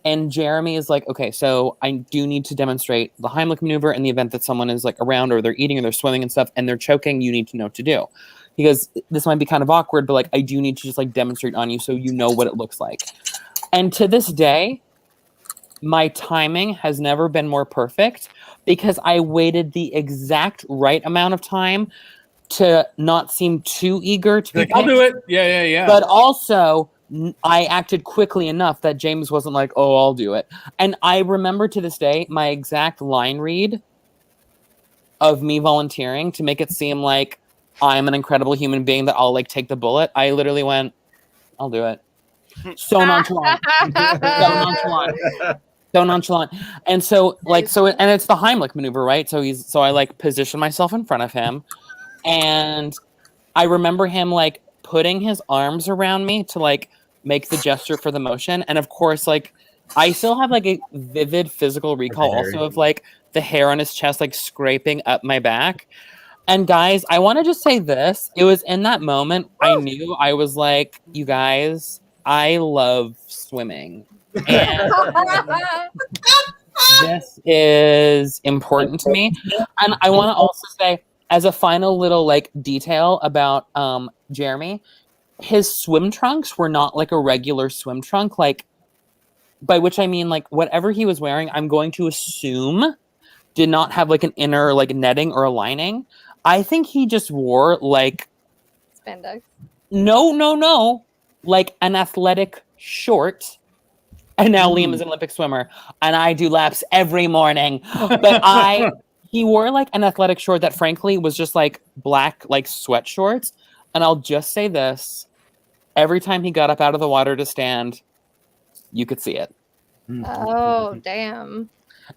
And Jeremy is like, okay, so I do need to demonstrate the Heimlich maneuver in the event that someone is like around or they're eating or they're swimming and stuff and they're choking. You need to know what to do. He goes, this might be kind of awkward, but like I do need to just like demonstrate on you so you know what it looks like. And to this day, my timing has never been more perfect because I waited the exact right amount of time to not seem too eager to be like, I'll do it. Yeah. But also, I acted quickly enough that James wasn't like, oh, I'll do it. And I remember to this day my exact line read of me volunteering to make it seem like I'm an incredible human being that I'll like take the bullet. I literally went, I'll do it. So nonchalant. So nonchalant. And so and it's the Heimlich maneuver, right? So I like position myself in front of him. And I remember him like putting his arms around me to like make the gesture for the motion. And of course, like I still have like a vivid physical recall also of like the hair on his chest, like scraping up my back. And guys, I want to just say this. It was in that moment I knew I was like, you guys, I love swimming. And this is important to me. And I want to also say, as a final little like detail about Jeremy, his swim trunks were not like a regular swim trunk, like by which I mean like whatever he was wearing, I'm going to assume did not have like an inner like netting or a lining. I think he just wore like spandex. No, like an athletic short. And now Liam is an Olympic swimmer, and I do laps every morning. But he wore like an athletic short that frankly was just like black, like sweat shorts. And I'll just say this, every time he got up out of the water to stand, you could see it. Oh, damn.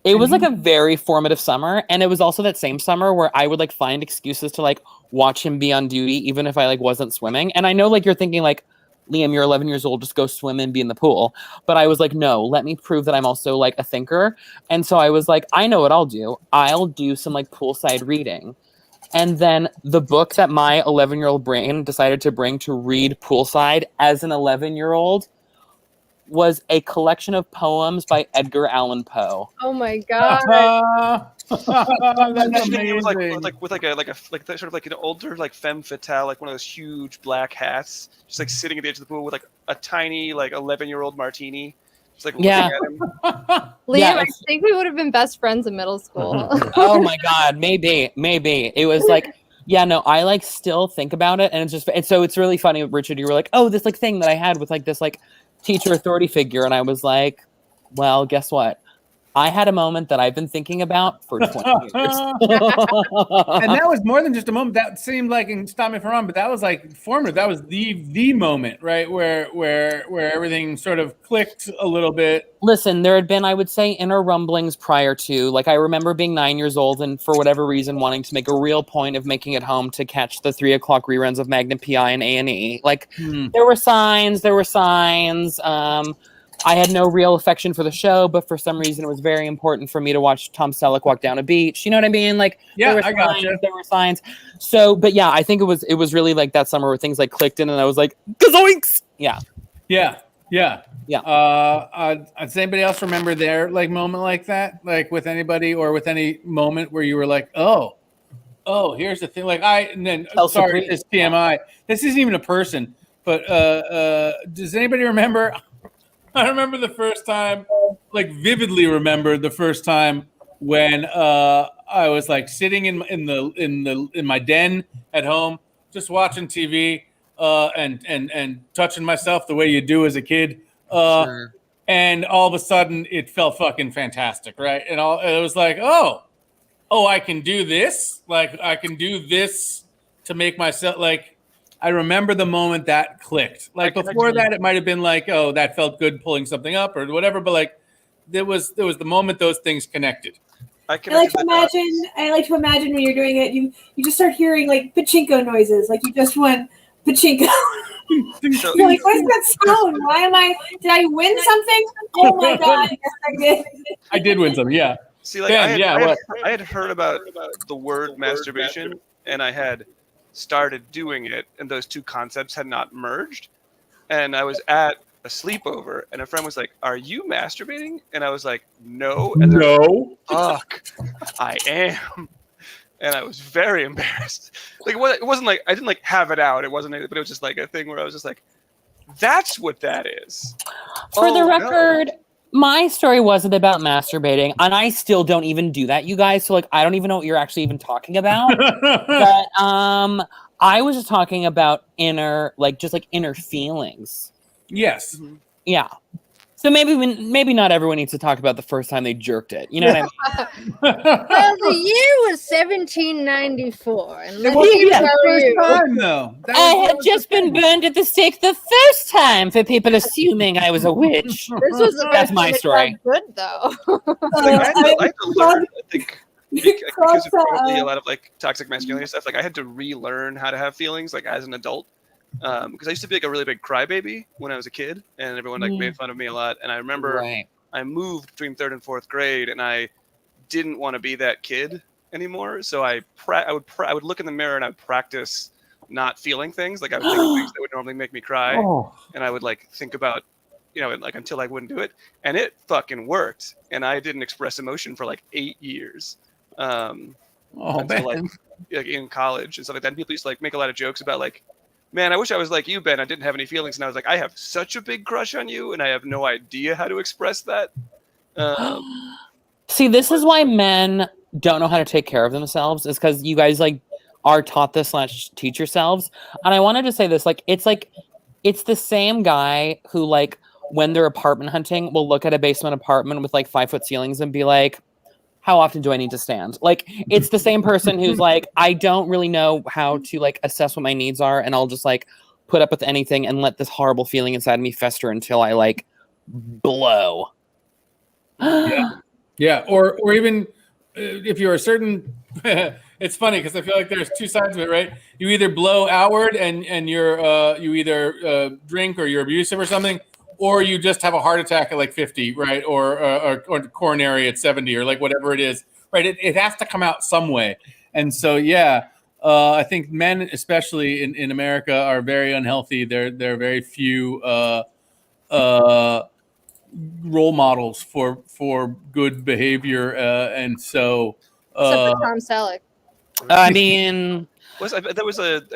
It was like a very formative summer. And it was also that same summer where I would like find excuses to like watch him be on duty, even if I like wasn't swimming. And I know like you're thinking like, Liam, you're 11 years old, just go swim and be in the pool. But I was like, no, let me prove that I'm also like a thinker. And so I was like, I know what I'll do. I'll do some like poolside reading. And then the book that my 11-year-old brain decided to bring to read poolside as an 11-year-old was a collection of poems by Edgar Allan Poe. Oh my god. That's Imagining it was amazing. like that sort of like an older like femme fatale, like one of those huge black hats, just like sitting at the edge of the pool with like a tiny like 11-year-old martini, just like looking Yeah. at him. Liam, Yeah, I think we would have been best friends in middle school. Oh my god, maybe it was like, yeah, no, I like still think about it, and it's just, and so it's really funny, Richard, you were like, oh, this like thing that I had with like this like teacher authority figure, and I was like, well, guess what, I had a moment that I've been thinking about for 20 years. And that was more than just a moment. That seemed like, and stop me if I'm wrong, but that was like formative. That was the moment, right, where everything sort of clicked a little bit. Listen, there had been, I would say, inner rumblings prior to, like, I remember being 9 years old and for whatever reason wanting to make a real point of making it home to catch the 3 o'clock reruns of Magnum PI and A&E. Like, there were signs. I had no real affection for the show, but for some reason it was very important for me to watch Tom Selleck walk down a beach. You know what I mean? Like, Yeah, there were signs. So, but yeah, I think it was really like that summer where things like clicked in and I was like, gazoinks! Yeah. Does anybody else remember their like moment like that? Like with anybody or with any moment where you were like, oh, here's the thing. Like sorry, this TMI. This isn't even a person, but does anybody remember? I remember the first time, like vividly remember the first time when I was like sitting in my den at home, just watching TV and touching myself the way you do as a kid. Sure. And all of a sudden it felt fucking fantastic, right? And it was like, oh, I can do this. Like I can do this to make myself like. I remember the moment that clicked. Like before that, it might have been like, oh, that felt good pulling something up or whatever. But like, there was the moment those things connected. I like to imagine when you're doing it, you just start hearing like pachinko noises, like you just won pachinko. You're like, what is that sound? Did I win something? Oh my god, yes I did. I did win something, yeah. See, like Ben, I had heard about the word masturbation, and I had started doing it, and those two concepts had not merged. And I was at a sleepover, and a friend was like, "Are you masturbating?" And I was like, "No." And no. Fuck, I am. And I was very embarrassed. Like it wasn't like I didn't like have it out. It wasn't, but it was just like a thing where I was just like, "That's what that is." For the record. No. My story wasn't about masturbating, and I still don't even do that, you guys. So, like, I don't even know what you're actually even talking about. But I was just talking about inner feelings. Yes. Mm-hmm. Yeah. So maybe not everyone needs to talk about the first time they jerked it. You know what I mean? Well, the year was 1794, and let me tell you, time, though. I had just been burned at the stake the first time for people assuming I was a witch. This was That's my story. Good though. I had to learn. I think because of probably a lot of like toxic masculinity stuff. Like I had to relearn how to have feelings, like as an adult. Because I used to be like a really big crybaby when I was a kid, and everyone like made fun of me a lot. And I remember I moved between 3rd and 4th grade, and I didn't want to be that kid anymore. So I would look in the mirror and I would practice not feeling things. Like I would think of things that would normally make me cry, and I would like think about, like until I wouldn't do it, and it fucking worked. And I didn't express emotion for like 8 years. Until like in college and stuff like that. And people used to like make a lot of jokes about like, man, I wish I was like you, Ben. I didn't have any feelings. And I was like, I have such a big crush on you, and I have no idea how to express that. See, this is why men don't know how to take care of themselves, is because you guys like are taught this / teach yourselves. And I wanted to say this, it's the same guy who like when they're apartment hunting will look at a basement apartment with like 5-foot ceilings and be like, how often do I need to stand? Like, it's the same person who's like, I don't really know how to like assess what my needs are, and I'll just like put up with anything and let this horrible feeling inside me fester until I like blow. Yeah. Or even if you're a certain it's funny because I feel like there's two sides of it, right? You either blow outward and you're you either drink or you're abusive or something, or you just have a heart attack at like 50, right? Or coronary at 70 or like whatever it is, right? It has to come out some way. And so, yeah, I think men, especially in America, are very unhealthy. There are very few role models for good behavior, and so. Except for Tom Selleck. I mean, I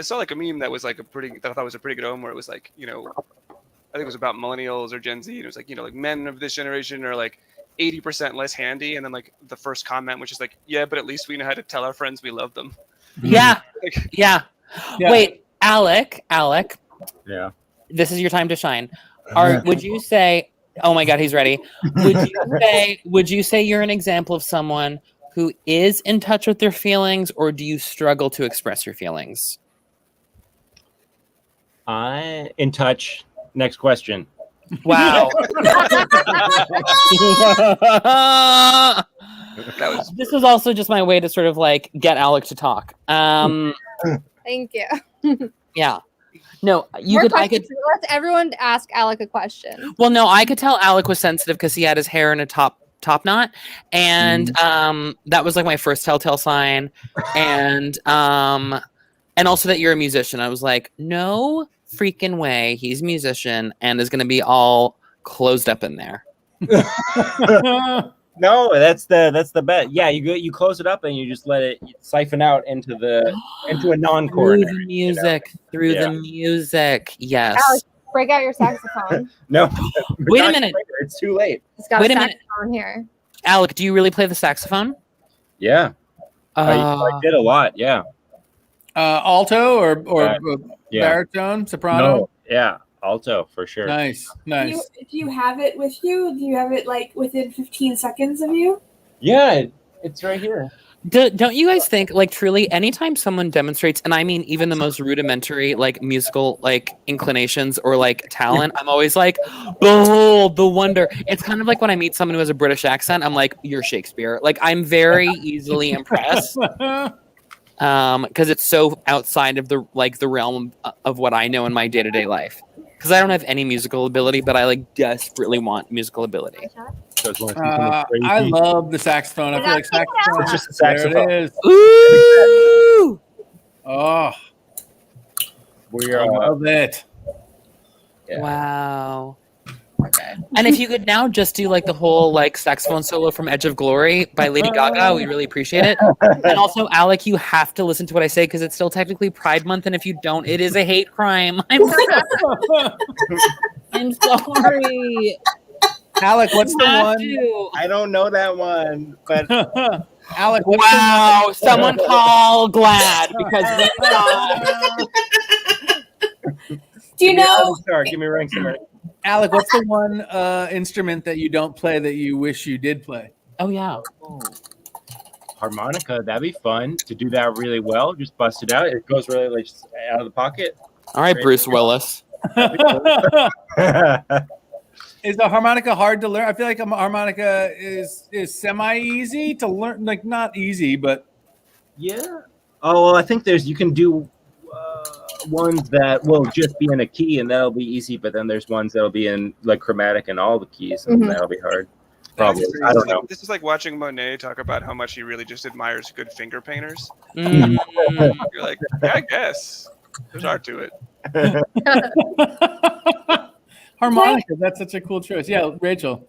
saw like a meme that was like that I thought was a pretty good one, where it was like, you know, I think it was about millennials or Gen Z, and it was like, you know, like men of this generation are like 80% less handy, and then like the first comment, which is like, yeah, but at least we know how to tell our friends we love them. yeah. Wait, Alec. Yeah. This is your time to shine. Would you say? Oh my God, he's ready. Would you say you're an example of someone who is in touch with their feelings, or do you struggle to express your feelings? In touch. Next question. Wow. This was also just my way to sort of like get Alec to talk. Thank you. Yeah. No, I could. Let's everyone ask Alec a question. Well, no, I could tell Alec was sensitive because he had his hair in a top knot, and that was like my first telltale sign, and also that you're a musician. I was like, no freaking way, he's a musician and is going to be all closed up in there. No, that's the bet. Yeah, you close it up and you just let it siphon out into a non-coronary. Through the music, the music. Yes. Alex, break out your saxophone. No. Wait a minute. It's too late. He's got a saxophone here. Alec, do you really play the saxophone? Yeah. I did a lot. Yeah. Alto or baritone, soprano? No. Yeah. Alto for sure. Nice. Do you have it with you? Do you have it like within 15 seconds of you? Yeah, it's right here. Don't you guys think, like, truly, anytime someone demonstrates, and I mean even the most rudimentary, like, musical, like, inclinations or, like, talent, I'm always like, behold the wonder. It's kind of like when I meet someone who has a British accent, I'm like, you're Shakespeare. Like, I'm very easily impressed. Because it's so outside of the realm of what I know in my day-to-day life. Because I don't have any musical ability, but I like desperately want musical ability. I love the saxophone. I feel like saxophone. It's just a saxophone. There it is. Ooh! Oh, I love it. Yeah. Wow. Okay. And if you could now just do like the whole like saxophone solo from Edge of Glory by Lady Gaga, we really appreciate it. And also, Alec, you have to listen to what I say because it's still technically Pride Month, and if you don't, it is a hate crime. I'm sorry. Alec, what's the one? I don't know that one, but Alec, wow! Someone call Glad because we Do you know? Give me a ring star. Alec, what's the one instrument that you don't play that you wish you did play? Oh yeah. Harmonica, that'd be fun to do that really well. Just bust it out. It goes really like out of the pocket. All right, Bruce Willis. Is the harmonica hard to learn? I feel like a harmonica is semi-easy to learn. Like not easy, but yeah. Oh well, I think you can do ones that will just be in a key and that'll be easy, but then there's ones that'll be in like chromatic and all the keys and that'll be hard. Probably. I don't know. This is like watching Monet talk about how much he really just admires good finger painters. Mm. You're like, yeah, I guess there's art to it. Harmonica, that's such a cool choice. Yeah, Rachel.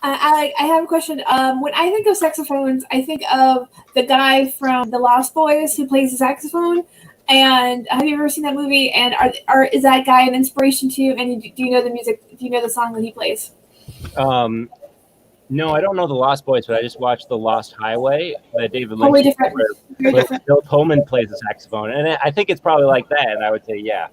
I have a question. When I think of saxophones, I think of the guy from The Lost Boys who plays the saxophone. And have you ever seen that movie? And is that guy an inspiration to you? And do you know the music? Do you know the song that he plays? No, I don't know The Lost Boys, but I just watched The Lost Highway that David Lynch. Totally different. Very different. Bill Pullman plays the saxophone, and I think it's probably like that. And I would say, yeah.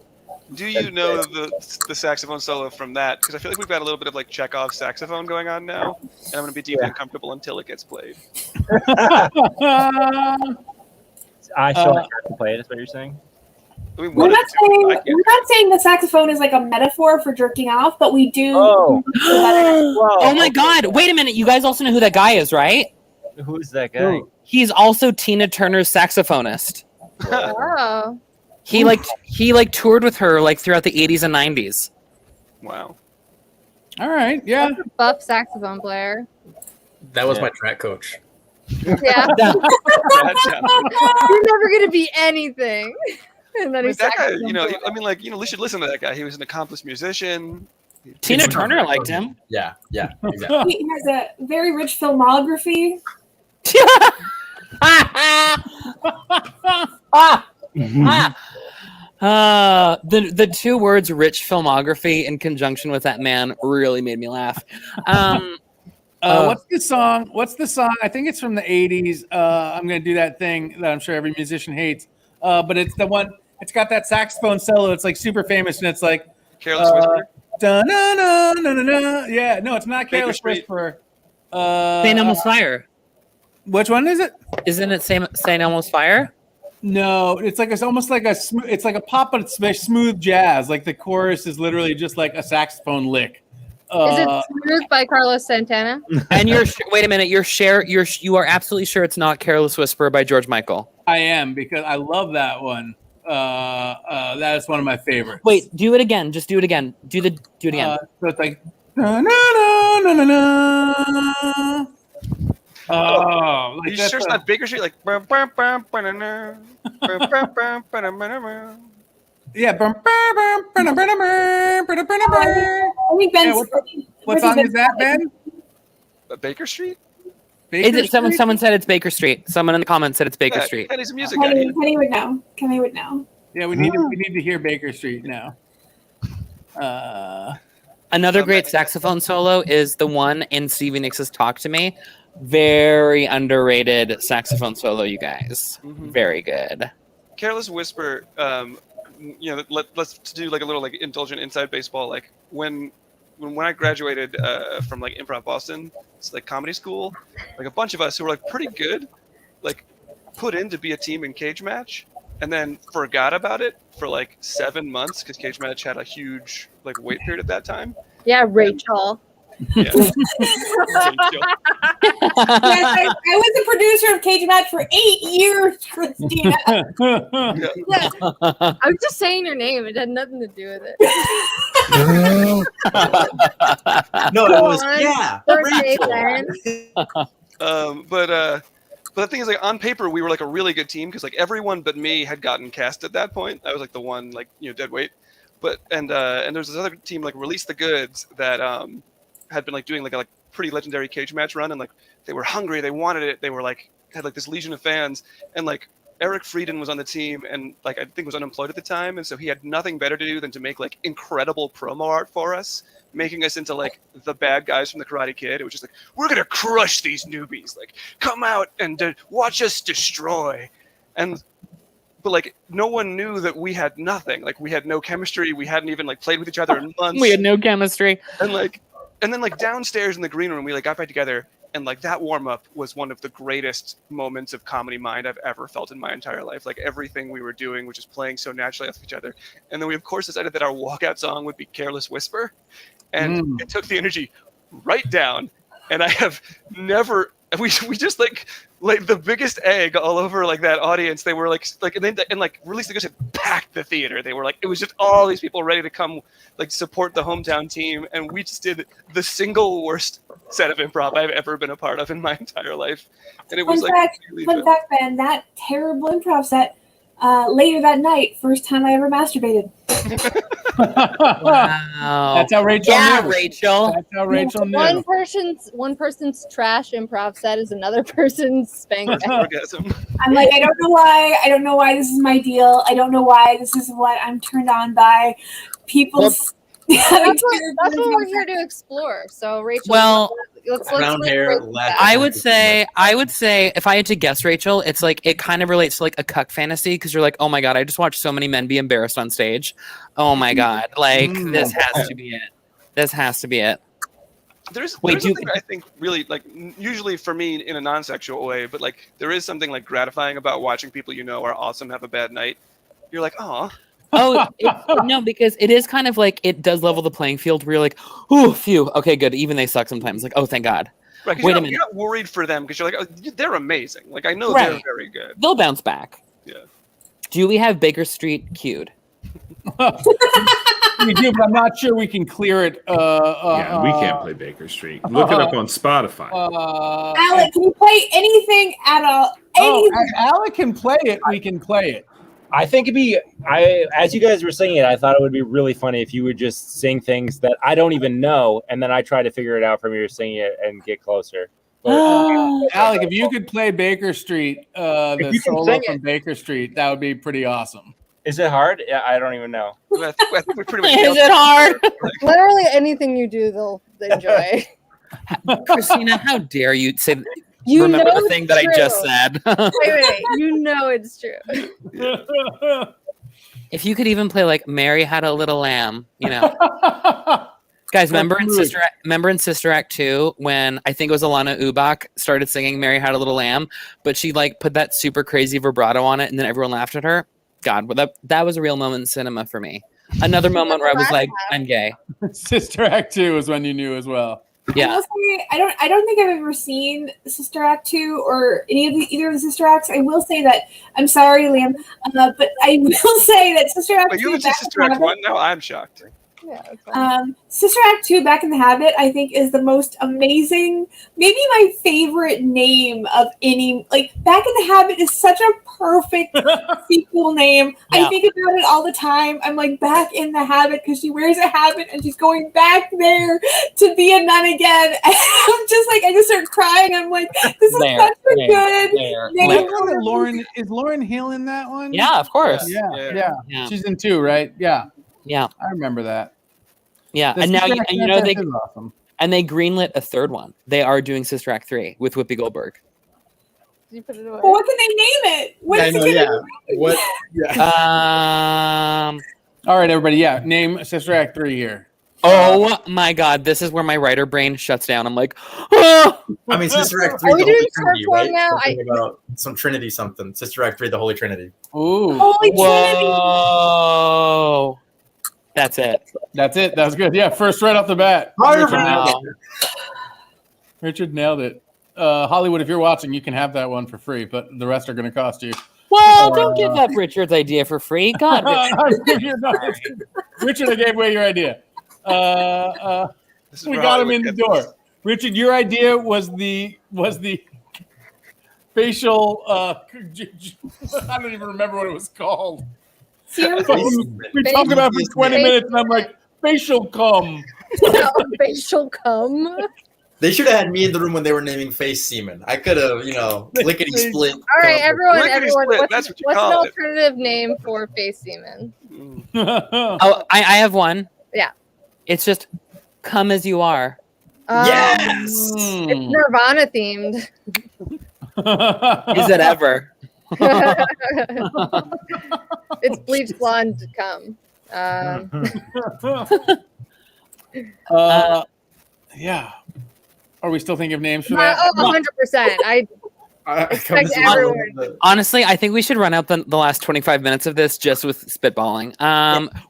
Do you know the saxophone solo from that? Because I feel like we've got a little bit of like Chekhov's saxophone going on now, and I'm going to be deeply uncomfortable until it gets played. I still have to play it. Is what you're saying? I mean, we're not saying the saxophone is like a metaphor for jerking off, but we do. Oh my God! Wait a minute. You guys also know who that guy is, right? Who's that guy? He's also Tina Turner's saxophonist. Oh. He toured with her like throughout the 80s and 90s. Wow. All right. Yeah. That's a buff saxophone player. That was my track coach. Yeah. Bad job. You're never gonna be anything. And then he's That guy, saxophone player. I mean, we should listen to that guy. He was an accomplished musician. Tina Turner liked him. Yeah, exactly. He has a very rich filmography. The two words "rich filmography" in conjunction with that man really made me laugh. What's the song? I think it's from the 80s. I'm going to do that thing that I'm sure every musician hates. But it's the one, it's got that saxophone solo. It's like super famous. And it's like, Careless Whisper. da-na-na-na-na-na. Yeah, no, it's not Careless Whisper. St. Elmo's Fire. Which one is it? Isn't it St. Elmo's Fire? No, it's almost like it's like a pop, but it's smooth jazz. Like the chorus is literally just like a saxophone lick. Is it Smooth by Carlos Santana? And wait a minute, you are absolutely sure it's not Careless Whisper by George Michael. I am, because I love that one. That is one of my favorites. Wait, do it again. Just do it again. Do it again. So it's like na na na na na na. Oh, Are you sure it's not Baker Street? Like. Yeah. I think Ben's. What song is that, Ben? Baker Street? Is it someone said it's Baker Street? Someone in the comments said it's Baker Street. Kenny's a music guy. Kenny would know. Kenny would know. Yeah, we need to hear Baker Street now. Another great saxophone solo is the one in Stevie Nicks' "Talk to Me." Very underrated saxophone solo, you guys. Mm-hmm. Very good. Careless Whisper. Let's do like a little like indulgent inside baseball. Like when I graduated from like Improv Boston, it's like comedy school. Like a bunch of us who were like pretty good, like put in to be a team in Cage Match, and then forgot about it for like 7 months because Cage Match had a huge like wait period at that time. Yeah, Rachel. Yeah. Yes, I was a producer of Cage Match for 8 years, Christina. Yeah. I was just saying your name. It had nothing to do with it. No, it was Birthday, Rachel. Ben. But the thing is, like on paper, we were like a really good team because like everyone but me had gotten cast at that point. I was like the one like dead weight. But and there's this other team like Release the Goods that had been like doing like a pretty legendary Cage Match run, and like they were hungry, they wanted it, they were like had like this legion of fans, and like Eric Frieden was on the team and like I think was unemployed at the time, and so he had nothing better to do than to make like incredible promo art for us, making us into like the bad guys from the Karate Kid. It was just like, we're gonna crush these newbies, like come out and watch us destroy. But like no one knew that we had nothing, like we had no chemistry, we hadn't even like played with each other in months. We had no chemistry. And then like downstairs in the green room, we like got back together, and like that warm up was one of the greatest moments of Comedy Mind I've ever felt in my entire life. Like everything we were doing was just playing so naturally off each other. And then we of course decided that our walkout song would be Careless Whisper, and it took the energy right down. And I have never. We just like the biggest egg all over like that audience. They were like and like Release the Goods had packed the theater. They were like, it was just all these people ready to come like support the hometown team, and we just did the single worst set of improv I've ever been a part of in my entire life. And it was Fun like fact, Ben, that terrible improv set. Later that night, first time I ever masturbated. Wow. That's how Rachel knew. Rachel. That's how Rachel knew. One person's trash improv set is another person's spank. orgasm. I'm like, I don't know why. I don't know why this is my deal. I don't know why this is what I'm turned on by. People's. That's what we're here to explore. So, Rachel, Well, let's Brown hair, lack I would say if I had to guess, Rachel, it's like it kind of relates to like a cuck fantasy because you're like, oh my god, I just watched so many men be embarrassed on stage. Oh my god, like this has to be it. This has to be it. There's something I think really like usually for me in a non-sexual way, but like there is something like gratifying about watching people you know are awesome have a bad night. You're like, oh. No, because it is kind of like it does level the playing field where you're like, oh, phew, okay, good. Even they suck sometimes. Like, oh, thank God. Right, 'cause Wait a you're minute. not worried for them because you're like, oh, they're amazing. Like I know Right. they're very good. They'll bounce back. Yeah. Do we have Baker Street queued? We do, but I'm not sure we can clear it. Yeah, we can't play Baker Street. Look it up on Spotify. Alec, can you play anything at all? Anything? if Alec can play it, we can play it. I think it'd be. As you guys were singing it, I thought it would be really funny if you would just sing things that I don't even know, and then I try to figure it out from you singing it and get closer. Alec, if you could play Baker Street, the you can solo sing from it. Baker Street, that would be pretty awesome. Is it hard? Yeah, I don't even know. I think we pretty much Is it hard? Literally anything you do, they'll enjoy. Christina, how dare you say You remember know the thing it's that I just true. said? Wait, you know it's true. If you could even play like Mary Had a Little Lamb, you know. Guys, remember in Sister Act 2 when I think it was Alana Ubach started singing Mary Had a Little Lamb, but she like put that super crazy vibrato on it and then everyone laughed at her? God, that was a real moment in cinema for me. Another moment where I was like, I'm gay. Sister Act 2 was when you knew as well. Yeah. I will say, I don't think I've ever seen Sister Act 2 or either of the Sister Acts. I will say that I'm sorry, Liam, but I will say that Sister Act But 2 you haven't seen Sister Act 1 now? I'm shocked. Yeah, it's fine. Sister Act 2 Back in the Habit, I think, is the most amazing, maybe my favorite name of any. Like, Back in the Habit is such a perfect sequel name. Yeah. I think about it all the time. I'm like, back in the habit because she wears a habit and she's going back there to be a nun again. And I'm just like, I just start crying. I'm like, this is such a good name. Is Lauren Hill in that one? Yeah, of course. Yeah. Yeah. She's in 2, right? Yeah. Yeah. I remember that. Yeah. The And now Sister you Act know they is awesome. and they greenlit a third one. They are doing Sister Act 3 with Whoopi Goldberg. You put it away. Well, what can they name it? What's I know, it yeah. gonna be? What? Yeah. All right, everybody. Yeah, name Sister Act 3 here. Oh my God, this is where my writer brain shuts down. I'm like, oh! I mean, Sister Act 3, Are we the Holy doing Trinity, short right? form now? Something about some Trinity something. Sister Act 3, the Holy Trinity. Ooh. Holy Trinity. Whoa. That's it. That's it. That was good. Yeah, first right off the bat. Wow. Richard nailed it. Hollywood, if you're watching, you can have that one for free, but the rest are going to cost you. Well, don't give up Richard's idea for free. God, Richard. Richard, I gave away your idea. This is We where got him Hollywood in the gets door. us. Richard, your idea was the facial. I don't even remember what it was called. We talked about it for 20 minutes, and I'm like, facial cum. Facial cum. They should have had me in the room when they were naming face semen. I could have, lickety split. All right, everyone. Lickety split, that's what you What's an call it. alternative name for face semen? Oh, I have one. Yeah. It's just come as you are. Yes. It's Nirvana themed. Is it ever? It's bleach blonde cum. Yeah. Are we still thinking of names for that? 100%. I expect everyone. Honestly, I think we should run out the last 25 minutes of this just with spitballing,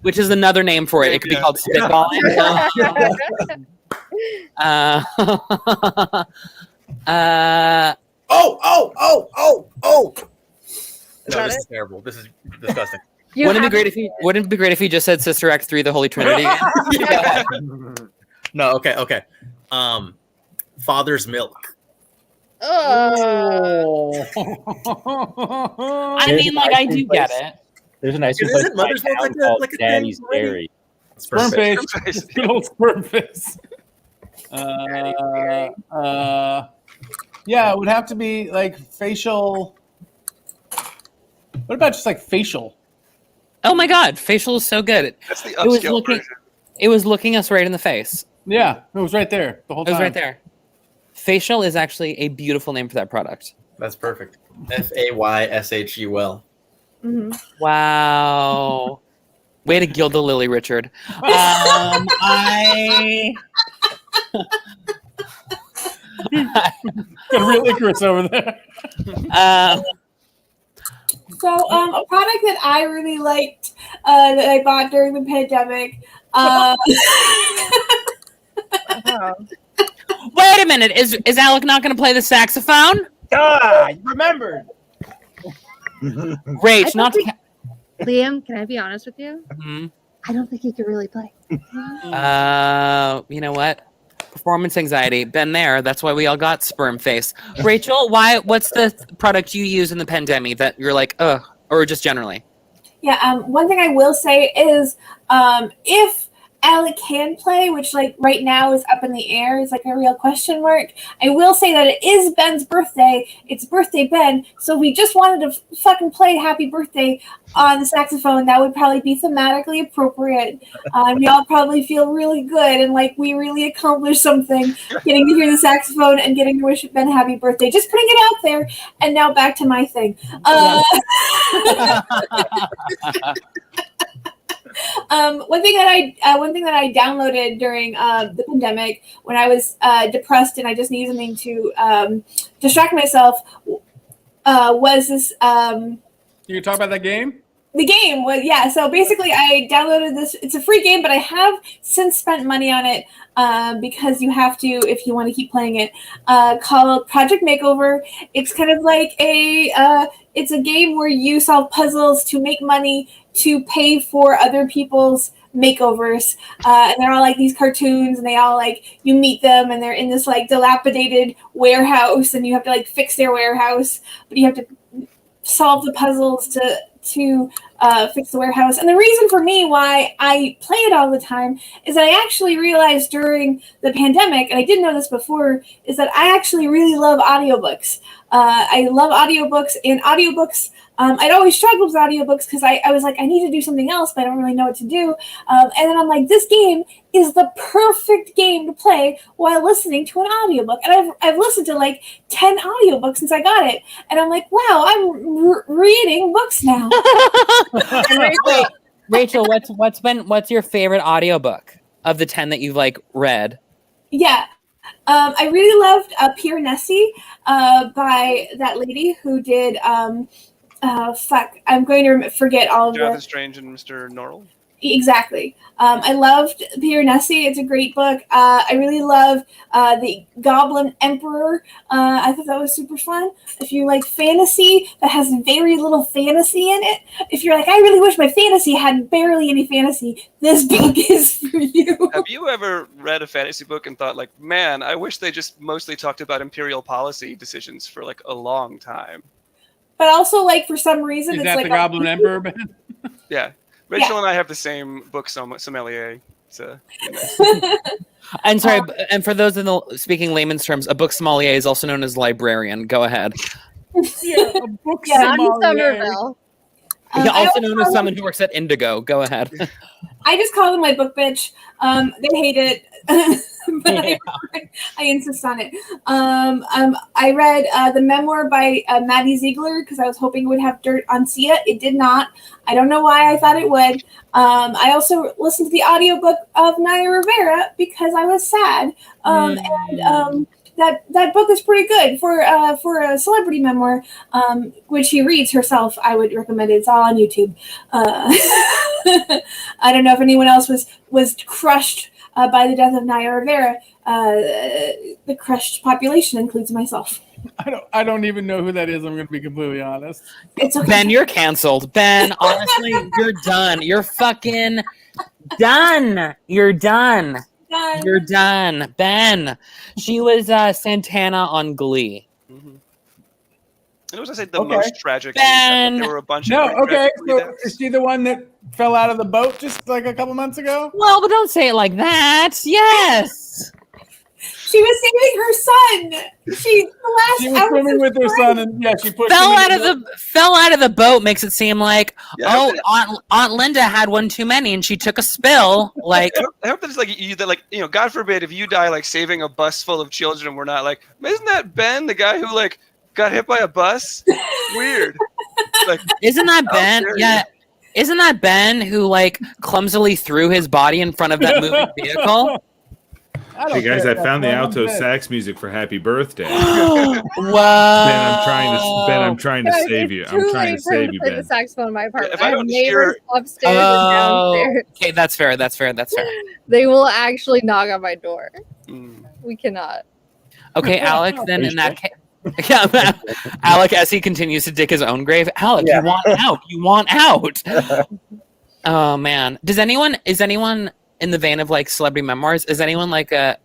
which is another name for it. It could be called spitballing. Oh! No, that this it? is terrible. This is disgusting. Wouldn't it be great if he just said Sister Act 3, the Holy Trinity? No, okay. Father's milk. Oh. I mean, like, I do get it. There's a nice Isn't place in my Mother's Milk town like a called thing Daddy's already? Dairy. Sperm face. Sperm face. Good old sperm face. Yeah, it would have to be like facial. What about just like facial? Oh my God, facial is so good. That's the was upscale looking- version. It was looking us right in the face. Yeah, it was right there the whole It time. was right there. Facial is actually a beautiful name for that product. That's perfect. FAYSHUL. Mhm. Wow. Way to gild the lily, Richard. I Got a real Icarus over there. So, a product that I really liked that I bought during the pandemic. Wow. Wait a minute. Is Alec not going to play the saxophone? Ah, you remembered. Rach, not to. Liam, can I be honest with you? Mhm. I don't think he could really play. You know what? Performance anxiety. Been there. That's why we all got sperm face. Rachel, what's the product you use in the pandemic that you're like, ugh, or just generally? Yeah, one thing I will say is if Alec can play, which like right now is up in the air, is like a real question mark. I will say that it is Ben's birthday. It's birthday Ben, so if we just wanted to fucking play Happy Birthday on the saxophone, that would probably be thematically appropriate. We all probably feel really good and like we really accomplished something, getting to hear the saxophone and getting to wish Ben Happy Birthday. Just putting it out there. And now back to my thing. One thing that I downloaded during the pandemic when I was depressed and I just needed something to distract myself was this. You talk about that game? The game was, yeah. So basically, I downloaded this. It's a free game, but I have since spent money on it because you have to if you want to keep playing it. Called Project Makeover. It's kind of like it's a game where you solve puzzles to make money to pay for other people's makeovers, and they're all like these cartoons, and they all like you meet them, and they're in this like dilapidated warehouse, and you have to like fix their warehouse, but you have to solve the puzzles to fix the warehouse. And the reason for me why I play it all the time is that I actually realized during the pandemic, and I didn't know this before, is that I actually really love audiobooks. I love audiobooks, and audiobooks, I'd always struggled with audiobooks because I was like, I need to do something else, but I don't really know what to do. And then I'm like, this game is the perfect game to play while listening to an audiobook. And I've listened to like 10 audiobooks since I got it. And I'm like, wow, I'm reading books now. Rachel, what's your favorite audiobook of the 10 that you've like read? Yeah. I really loved Pure Nessie by that lady who did I'm going to forget all of Jonathan it. Strange and Mr. Norrell. Exactly. I loved Pure Nessie. It's a great book. I really love The Goblin Emperor. I thought that was super fun. If you like fantasy that has very little fantasy in it, if you're like, I really wish my fantasy had barely any fantasy, this book is for you. Have you ever read a fantasy book and thought like, man, I wish they just mostly talked about imperial policy decisions for like a long time? But also, like, for some reason, Is it's that like the Goblin Emperor, Ben? Yeah. Rachel and I have the same book sommelier. And sorry, and for those speaking layman's terms, a book sommelier is also known as librarian. Go ahead. Yeah, a book Not in sommelier. Somerville. Also known as someone who works at Indigo. Go ahead. I just call them my book bitch. They hate it, but I insist on it. I read the memoir by Maddie Ziegler because I was hoping it would have dirt on Sia. It did not. I don't know why I thought it would. I also listened to the audiobook of Naya Rivera because I was sad. And that book is pretty good for a celebrity memoir, which she reads herself. I would recommend it. It's all on YouTube. I don't know if anyone else was crushed by the death of Naya Rivera. The crushed population includes myself. I don't even know who that is. I'm going to be completely honest. It's okay. Ben, you're canceled. Ben, honestly, you're done. You're fucking done. You're done. You're done. Ben. She was Santana on Glee. Mm-hmm. It was, I said, the most tragic. Ben. There were a bunch No, of okay. So is she the one that fell out of the boat just like a couple months ago? Well, but don't say it like that. Yes. She was saving her son. She was swimming with her son, and yeah, she pushed fell him out of the boat. Makes it seem like Aunt Linda had one too many, and she took a spill. Like I hope that it's like God forbid if you die like saving a bus full of children, we're not like, isn't that Ben, the guy who like got hit by a bus? Weird. Like, isn't that Ben? Yeah. Isn't that Ben who like clumsily threw his body in front of that moving vehicle? Hey guys, I found the alto sax music for Happy Birthday. Wow. Ben, I'm trying to save you. I'm trying to save you, play Ben. the saxophone in my apartment. If I I have don't neighbors upstairs and downstairs. Okay, that's fair. That's fair. They will actually knock on my door. Mm. We cannot. Okay, Alec. Then in that case, yeah, Alec, as he continues to dig his own grave. Alec, Yeah. you want out? You want out? Oh man, is anyone in the vein of like celebrity memoirs? Is anyone like an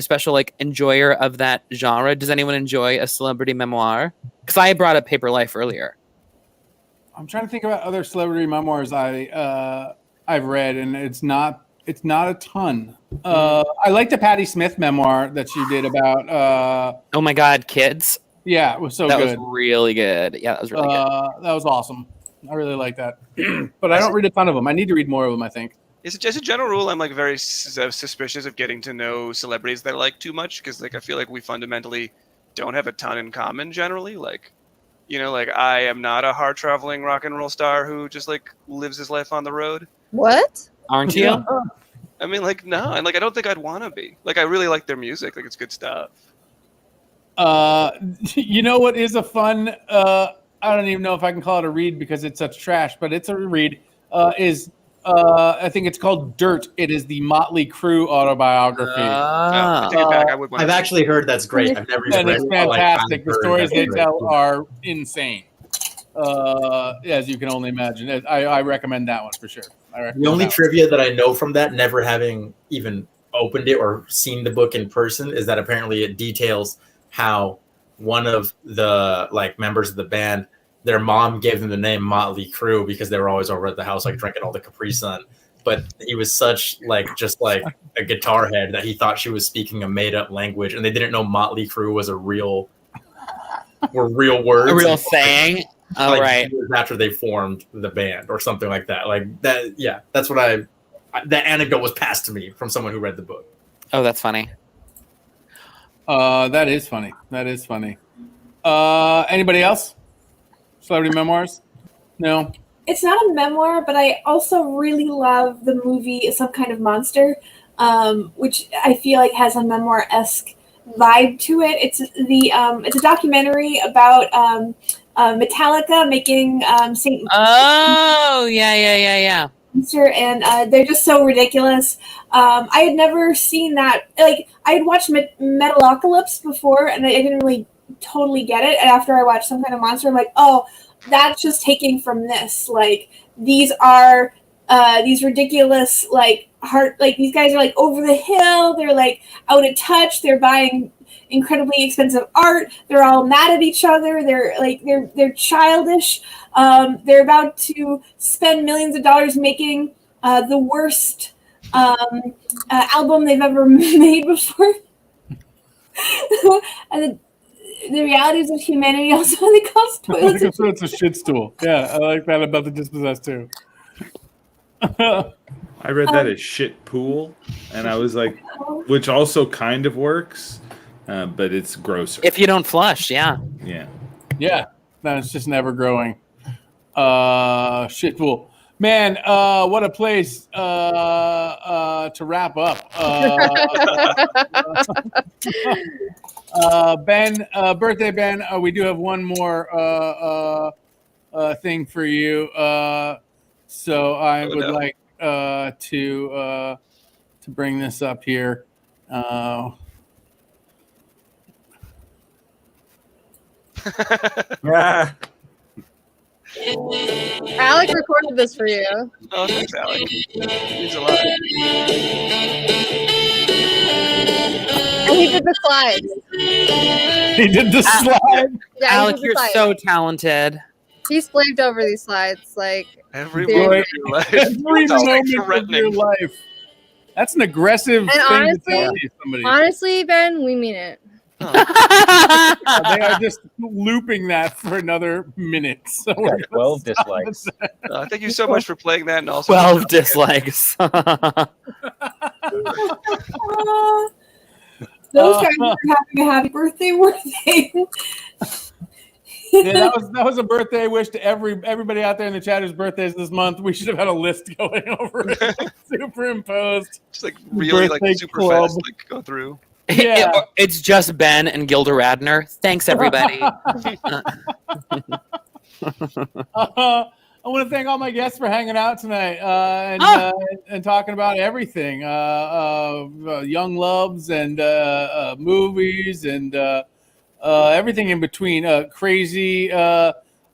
special like enjoyer of that genre? Does anyone enjoy a celebrity memoir? Because I brought up Paper Life earlier. I'm trying to think about other celebrity memoirs I've read, and it's not a ton. I like the Patti Smith memoir that she did about. Oh my God, Kids! Yeah, it was so That good. was really good. Yeah, that was really good. That was awesome. I really like that. But I don't read a ton of them. I need to read more of them, I think. As a general rule, I'm like very suspicious of getting to know celebrities that I like too much because like I feel like we fundamentally don't have a ton in common generally. Like, you know, like I am not a hard traveling rock and roll star who just like lives his life on the road. What? Aren't you? I mean, like no, and like I don't think I'd want to be. Like I really like their music. Like it's good stuff. You know what is a fun? I don't even know if I can call it a read because it's such trash, but it's a read. I think it's called Dirt. It is the Motley Crue autobiography. I take it back. I would want I've actually heard that's great. I've never even And read it's it. Like, fantastic. I've The heard stories that's they great. tell are insane. As you can only imagine. I recommend that one for sure. The only trivia that I know from that, never having even opened it or seen the book in person, is that apparently it details how one of the like members of the band, their mom gave them the name Motley Crue because they were always over at the house like drinking all the Capri Sun. But he was such just like a guitar head that he thought she was speaking a made up language, and they didn't know Motley Crue was real words, A real saying. Oh, like, right. years after they formed the band or something like that. Like that, yeah. That's what that anecdote was passed to me from someone who read the book. Oh, that's funny. That is funny. Anybody else? Celebrity memoirs? No. It's not a memoir, but I also really love the movie Some Kind of Monster, which I feel like has a memoir-esque vibe to it. It's a documentary about Metallica making Saint. Oh, yeah. And they're just so ridiculous. I had never seen that. Like I had watched Metalocalypse before, and I didn't really totally get it. And after I watched Some Kind of Monster, I'm like, oh, that's just taking from this. Like these are these ridiculous these guys are like over the hill. They're like out of touch. They're buying incredibly expensive art. They're all mad at each other. They're childish. They're about to spend millions of dollars making the worst album they've ever made before. And the realities of humanity also they cost toilets. It's a shit stool. Yeah, I like that about the Dispossessed too. I read that as shit pool, and I was like, which also kind of works, but it's grosser. If you don't flush, yeah. Yeah, no, it's just never growing. Shit pool. Man, what a place to wrap up. Ben, birthday Ben, we do have one more thing for you. So I would like to bring this up here. Alec recorded this for you. Oh, thanks, Alec. It means a lot. And he did the slides. He did the slide. Yeah, Alec, he did the you're slides. so talented. He slaved over these slides. Like Every Dude. moment of your life. Every Sounds like moment of threatening. your life. That's an aggressive thing to tell somebody. honestly, Ben, we mean it. They are just looping that for another minute. So Yeah, we're 12 dislikes. Thank you so much for playing that, and also 12 dislikes. Those guys are having a happy birthday, were they? Yeah, that was a birthday wish to everybody out there in the chat whose birthdays this month. We should have had a list going over it, superimposed. just like really Birthday like super club. fast, like go through. Yeah. It's just Ben and Gilda Radner. Thanks, everybody. I want to thank all my guests for hanging out tonight and talking about everything, young loves and movies and everything in between, crazy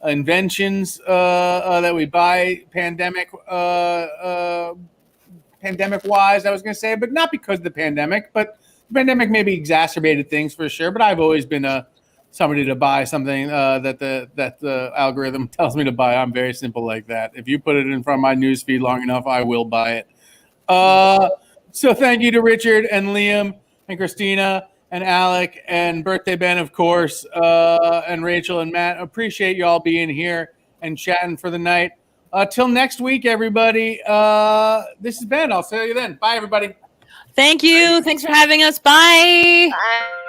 inventions that we buy pandemic wise, I was going to say, but not because of the pandemic, but the pandemic maybe exacerbated things for sure. But I've always been somebody to buy something that the algorithm tells me to buy. I'm very simple like that. If you put it in front of my newsfeed long enough, I will buy it. So thank you to Richard and Liam and Christina and Alec and Birthday Ben, of course, and Rachel and Matt. Appreciate you all being here and chatting for the night. Till next week, everybody. This is Ben. I'll see you then. Bye, everybody. Thank you. Thanks for having us. Bye. Bye.